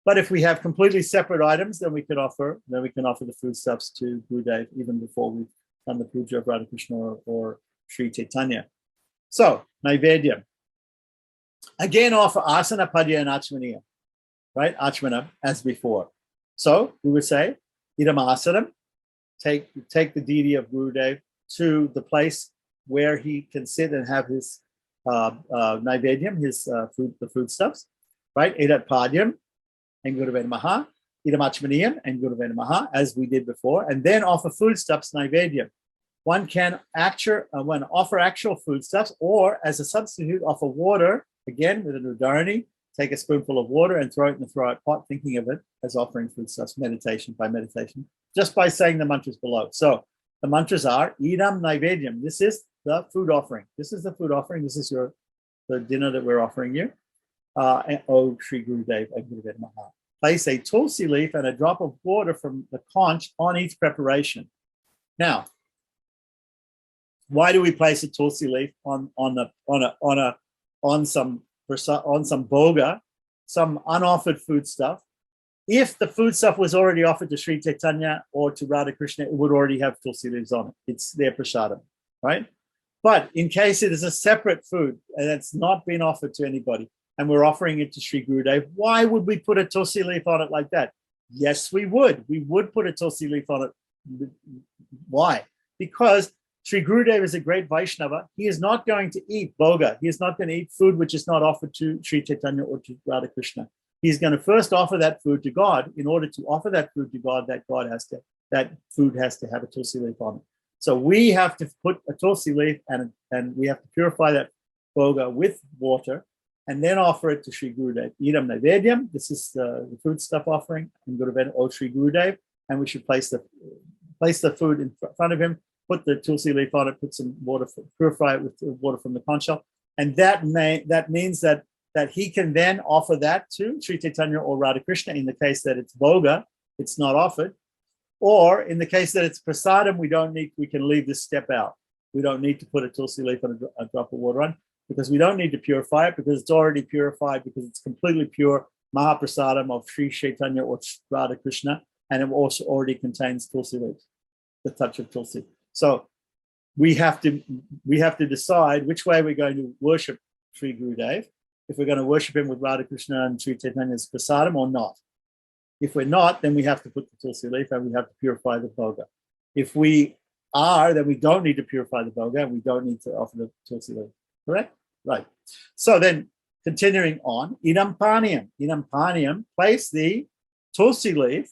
But if we have completely separate items, then we can offer the foodstuffs to Gurudev even before we've done the puja of Radha Krishna or Sri Chaitanya. So, Naivedyam. Again, offer asana, padya, and Acha Mania, right? Acha Mania as before. So, we would say, idam asanam, take the deity of Gurudev to the place where he can sit and have his Naivedyam, the foodstuffs, right? Idat padyam and Gurudev Maha, idam Acha Maniyam and Gurudev Maha, as we did before, and then offer foodstuffs, Naivedyam. One can offer actual foodstuffs, or as a substitute, offer water, again with an udarani, take a spoonful of water and throw it in the throwout pot, thinking of it as offering foodstuffs, meditation, just by saying the mantras below. So the mantras are idam naivedyam. This is the food offering. This is the food offering. This is the dinner that we're offering you. And O Sri Gurudev and Gurudev Maha. Place a tulsi leaf and a drop of water from the conch on each preparation. Now, why do we place a tulsi leaf on some boga, some unoffered foodstuff? If the foodstuff was already offered to Sri Chaitanya or to Radha Krishna, it would already have tulsi leaves on it. It's their prasadam, right? But in case it is a separate food and it's not been offered to anybody, and we're offering it to Sri Gurudev, why would we put a tulsi leaf on it like that? Yes, we would. We would put a tulsi leaf on it. Why? Because Sri Gurudev is a great Vaishnava. He is not going to eat boga. He is not going to eat food which is not offered to Sri Chaitanya or to Radha Krishna. He's going to first offer that food to God. In order to offer that food to God, that food has to have a tulsi leaf on it. So we have to put a tulsi leaf and we have to purify that boga with water and then offer it to Sri Gurudev. Idam Naivedyam, this is the food stuff offering, and Gurudev, O Sri Gurudev, and we should place the food in front of him, put the tulsi leaf on it, put some water, purify it with water from the conch shell, and that means that he can then offer that to Sri Chaitanya or Radha Krishna. In the case that it's boga, it's not offered, or in the case that it's prasadam, we can leave this step out. We don't need to put a tulsi leaf and a drop of water on, because we don't need to purify it, because it's already purified, because it's completely pure Mahaprasadam of Sri Chaitanya or Radha Krishna, and it also already contains tulsi leaves, the touch of tulsi. So we have to decide which way we're going to worship Sri Gurudev, if we're going to worship him with Radha Krishna and Sri Chaitanya's prasadam or not. If we're not, then we have to put the tulsi leaf and we have to purify the bhoga. If we are, then we don't need to purify the bhoga and we don't need to offer the tulsi leaf. Correct? Right. So then continuing on, idam paniyam, place the tulsi leaf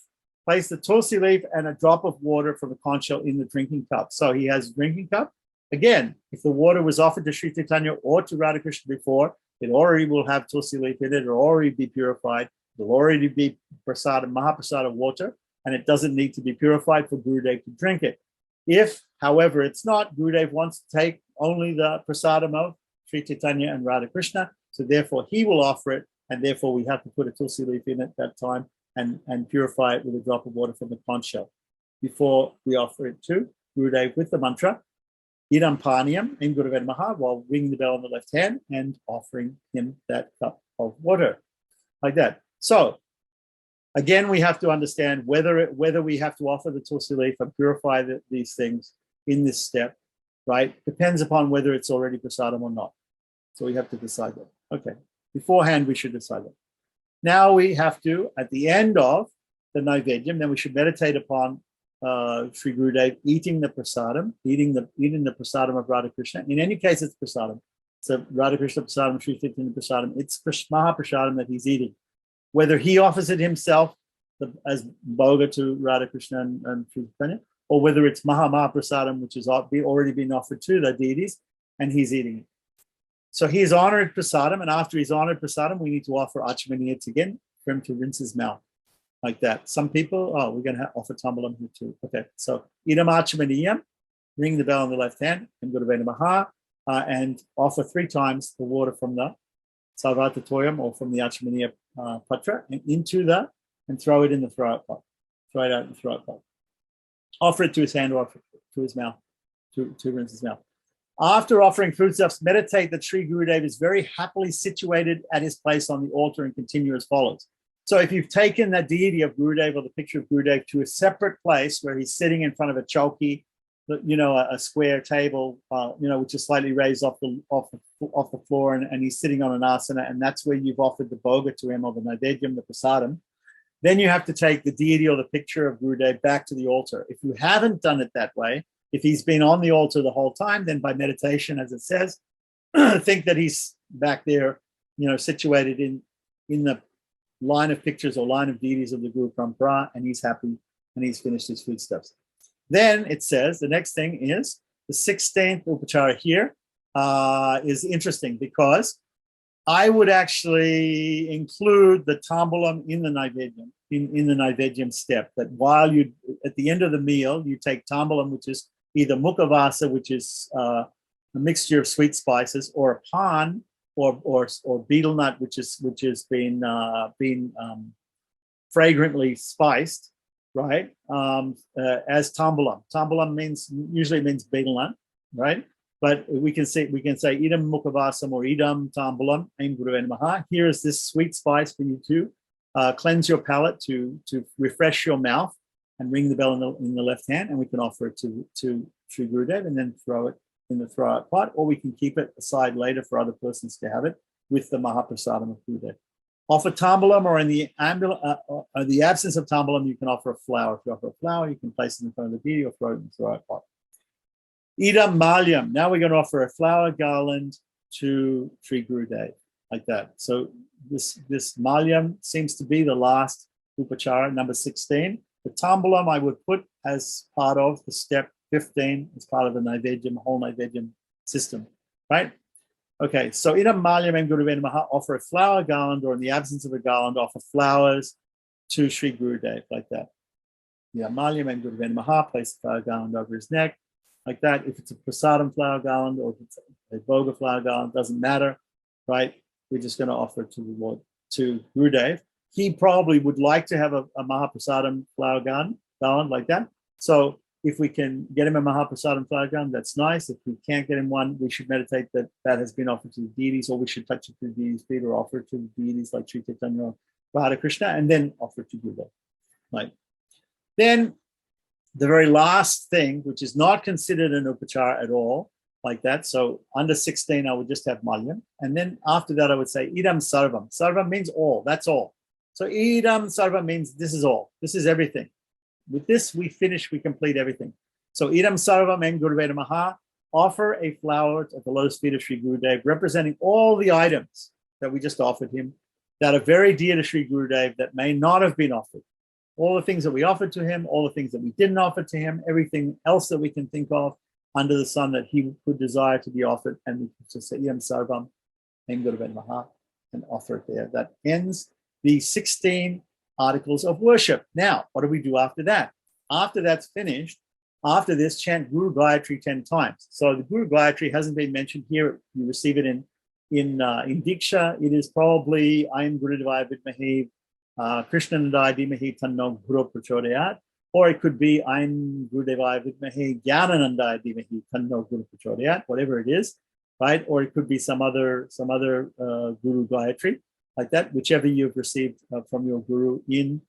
and a drop of water from the conch shell in the drinking cup. So he has a drinking cup. Again, if the water was offered to Sri Chaitanya or to Radha Krishna before, it already will have tulsi leaf in it. It'll already be purified. It'll already be prasadam, mahaprasada water, and it doesn't need to be purified for Gurudev to drink it. If, however, it's not, Gurudev wants to take only the prasadam of Sri Chaitanya and Radha Krishna, so therefore he will offer it, and therefore we have to put a tulsi leaf in at that time and purify it with a drop of water from the conch shell before we offer it to Gurudev with the mantra, idam paniyam, in Guruved Maha, while ringing the bell on the left hand and offering him that cup of water, like that. So again, we have to understand whether we have to offer the tulsi leaf and purify these things in this step, right? Depends upon whether it's already prasadam or not. So we have to decide that. Okay, beforehand we should decide that. Now we have to, at the end of the Naivedyam, then we should meditate upon Sri Gurudev eating the prasadam, eating the prasadam of Radha Krishna. In any case, it's prasadam. So Radha Krishna prasadam, Sri Chaitanya prasadam. It's Mahaprasadam that he's eating. Whether he offers it himself as bhoga to Radha Krishna and Sri Chaitanya, or whether it's Mahaprasadam, which has already been offered to the deities, and he's eating it. So he's honored prasadam, and after he's honored prasadam, we need to offer Acha Mania again for him to rinse his mouth, like that. Some people, we're going to offer tambalam here too. Okay, so idam Acha Mania, ring the bell on the left hand, and go to Veda Maha, and offer 3 times the water from the Swagata toyam or from the Acha Mania patra and throw it in the throwout pot. Throw it out in the throwout pot. Offer it to his hand or offer it to his mouth, to rinse his mouth. After offering foodstuffs, meditate that Sri Gurudev is very happily situated at his place on the altar and continue as follows. So if you've taken that deity of Gurudev or the picture of Gurudev to a separate place where he's sitting in front of a chowki, a square table, which is slightly raised off the floor, and he's sitting on an asana, and that's where you've offered the bhoga to him, or the naivedyam, the prasadam, then you have to take the deity or the picture of Gurudev back to the altar. If you haven't done it that way, if he's been on the altar the whole time, then by meditation, as it says, think that he's back there, situated in the line of pictures or line of deities of the Guru Parampara, and he's happy and he's finished his foodstuffs. Then it says the next thing is the 16th upachara here is interesting, because I would actually include the tambalam in the naivedyam, in the naivedyam step, that while at the end of the meal, you take tambalam, which is either mukhavasa, which is a mixture of sweet spices, or a pan, or betel nut, which has been fragrantly spiced, right? As tambalam. Tambalam usually means betel nut, right? But we can say idam mukhavasam or idam tambalam aim Guruved Maha. Here is this sweet spice for you to cleanse your palate, to refresh your mouth, and ring the bell in the left hand, and we can offer it to Sri Gurudev and then throw it in the throwout pot, or we can keep it aside later for other persons to have it with the Mahaprasadam of Gurudev. Offer tambalam, or in the absence of tambalam, you can offer a flower. If you offer a flower, you can place it in front of the deity or throw it in the throwout pot. Idam malyam. Now we're going to offer a flower garland to Sri Gurudev, like that. So this malyam seems to be the last upachara, number 16. The tambalam I would put as part of the step 15, as part of the naivedyam, whole naivedyam system, right? Okay, so idam malyam and Guruved Maha, offer a flower garland, or in the absence of a garland, offer flowers to Sri Gurudev, like that. Yeah, malyam and Guruved Maha, place the flower garland over his neck, like that. If it's a prasadam flower garland or if it's a bhoga flower garland, doesn't matter, right? We're just going to offer it to the Lord, to Gurudev. He probably would like to have a Mahaprasadam flower garland like that. So if we can get him a Mahaprasadam flower garland, that's nice. If we can't get him one, we should meditate that has been offered to the deities, or we should touch it to the deities' feet or offer it to the deities like Sri Chaitanya Radha Krishna, and then offer it to Gurudev. Right. Then the very last thing, which is not considered an upachara at all, like that. So under 16, I would just have Malyam. And then after that, I would say idam sarvam. Sarvam means all. That's all. So idam sarvam means this is all. This is everything. With this, we finish, we complete everything. So idam sarvam and Guruveda Maha, offer a flower at the lotus feet of Sri Gurudev, representing all the items that we just offered him that are very dear to Sri Gurudev that may not have been offered. All the things that we offered to him, all the things that we didn't offer to him, everything else that we can think of under the sun that he could desire to be offered, and we can just say Iyam Sarvam and Guruveda Maha and offer it there. That ends the 16 articles of worship. Now, what do we do after that? After that's finished, after this, chant Guru Gayatri 10 times. So the Guru Gayatri hasn't been mentioned here. You receive it in Diksha. It is probably Aim Gurudevaya Vidmahe Krishnanandaya Dhimahi Tanno Guru Prachodayat, or it could be Aim Gurudevaya Vidmahe Jnananandaya Dhimahi Tanno Guru Prachodayat, whatever it is, right? Or it could be some other Guru Gayatri, like that, whichever you've received from your Guru in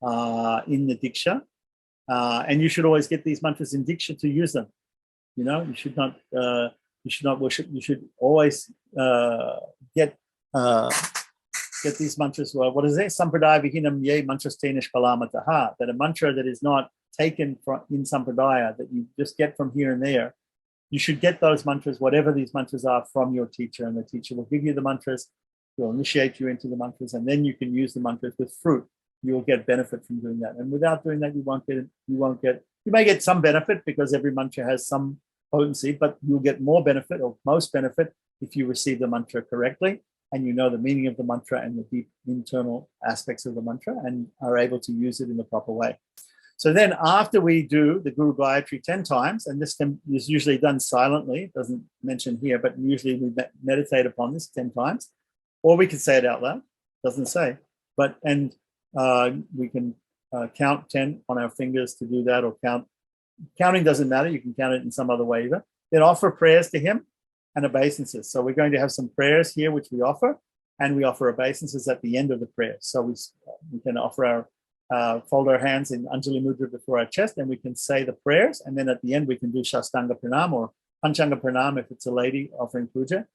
the Diksha. And you should always get these mantras in Diksha to use them. You know, you should not worship. You should always get these mantras. Well, what is it? Sampradaya vihinam ye mantrastenish palamataha. That a mantra that is not taken from in Sampradaya, that you just get from here and there, you should get those mantras, whatever these mantras are, from your teacher, and the teacher will give you the mantras, will initiate you into the mantras, and then you can use the mantras with fruit. You'll get benefit from doing that. And without doing that, you may get some benefit because every mantra has some potency, but you'll get more benefit or most benefit if you receive the mantra correctly and you know the meaning of the mantra and the deep internal aspects of the mantra and are able to use it in the proper way. So then after we do the Guru Gayatri 10 times, and this is usually done silently, it doesn't mention here, but usually we meditate upon this 10 times, or we can say it out loud, doesn't say, but, and we can count 10 on our fingers to do that, or counting doesn't matter. You can count it in some other way either. Then offer prayers to him and obeisances. So we're going to have some prayers here, which we offer, and we offer obeisances at the end of the prayer. So we can offer fold our hands in Anjali Mudra before our chest, and we can say the prayers. And then at the end, we can do Shastanga Pranam or Panchanga Pranam if it's a lady offering puja.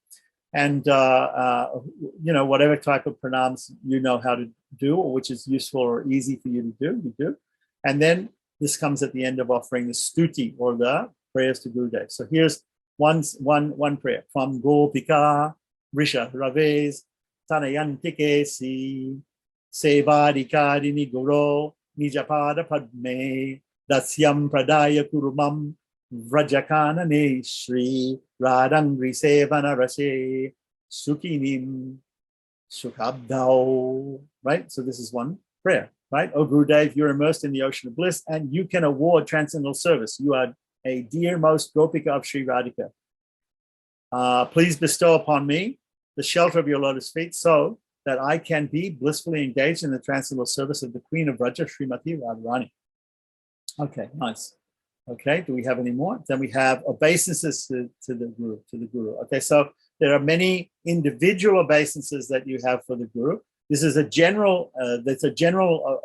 And, whatever type of pranams you know how to do, or which is useful or easy for you to do, you do. And then this comes at the end of offering the stuti, or the prayers to Gurudev. So here's one prayer from Gopika Risha Raves Tanayantike Si Sevadikarini Guru Nijapada Padme Dasyam Pradaya Kurumam Vrajakanane Shri Radangri Sevana Rase Sukinim Sukhabdao. Right? So this is one prayer, right? Oh Gurudev, you're immersed in the ocean of bliss and you can award transcendental service. You are a dearmost Gopika of Sri Radhika. Please bestow upon me the shelter of your lotus feet so that I can be blissfully engaged in the transcendental service of the Queen of Raja, Srimati Radharani. Okay, nice. Okay, do we have any more? Then we have obeisances to the Guru. Okay, so there are many individual obeisances that you have for the Guru. This is a general,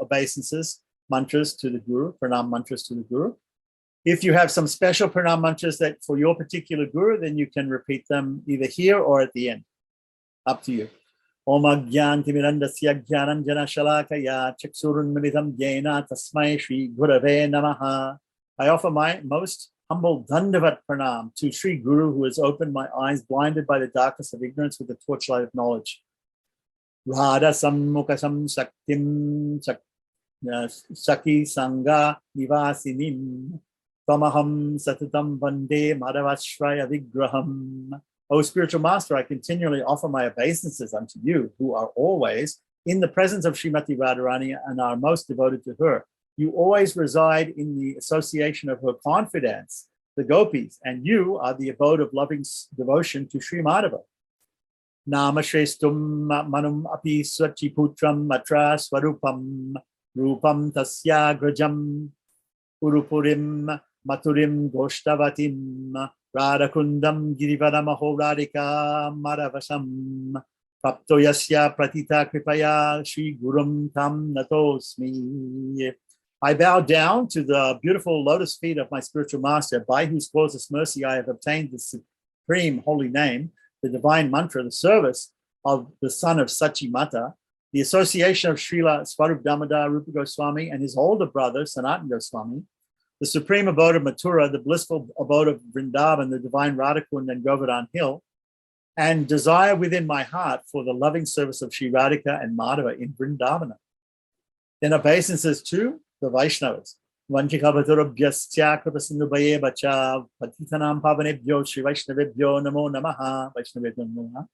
obeisances, mantras to the Guru, pranam mantras to the Guru. If you have some special pranam mantras that for your particular Guru, then you can repeat them either here or at the end. Up to you. Om Agyan Timirandasya Gyanam Jana Shalakaya Chaksurun Militam Yena Tasmai Shri Gurave Namaha. I offer my most humble Dandavat Pranam to Sri Guru, who has opened my eyes blinded by the darkness of ignorance with the torchlight of knowledge. Radha Sammukasam Saktim Saki Sangha Nivasinim Tamaham Satatam Vande Madhavashraya Vigraham. O spiritual master, I continually offer my obeisances unto you, who are always in the presence of Srimati Radharani and are most devoted to her. You always reside in the association of her confidants, the gopis, and you are the abode of loving devotion to Sri Madhava. Namashrestum manum api swachiputram matra swarupam rupam tasya grajam urupurim maturim goshtavatim radakundam girivadamaho radhika madhavasam Prapto yasya pratita kripaya Shri Gurum tam natosmi. I bow down to the beautiful lotus feet of my spiritual master, by whose causeless mercy I have obtained the supreme holy name, the divine mantra, the service of the son of Sachi Mata, the association of Srila Swarup Damodar Rupa Goswami and his older brother, Sanatan Goswami, the supreme abode of Mathura, the blissful abode of Vrindavan, the divine Radhakund and Govardhan Hill, and desire within my heart for the loving service of Sri Radhika and Madhava in Vrindavana. Then obeisances to the Vaishnavas. Vanchikabaturabhyasya kripasindhubaye bacha patitanam pavanebhyo Shri Vaishnavebhyo namo namaha. Vaishnavebhyo namo namaha.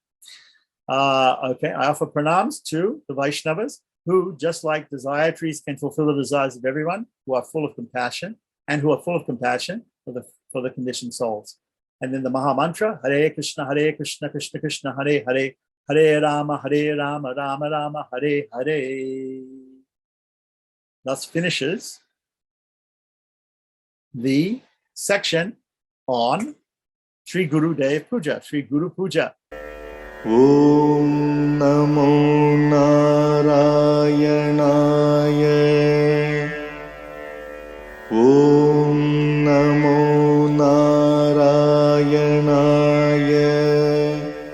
Okay, I offer pranams to the Vaishnavas who, just like desire trees, can fulfill the desires of everyone, who are full of compassion and who are full of compassion for the conditioned souls. And then the Maha Mantra, Hare Krishna, Krishna Krishna, Hare Hare, Hare Rama, Rama Rama, Hare Hare. Thus finishes the section on Sri Guru Dev Puja, Sri Guru Puja. Om Namo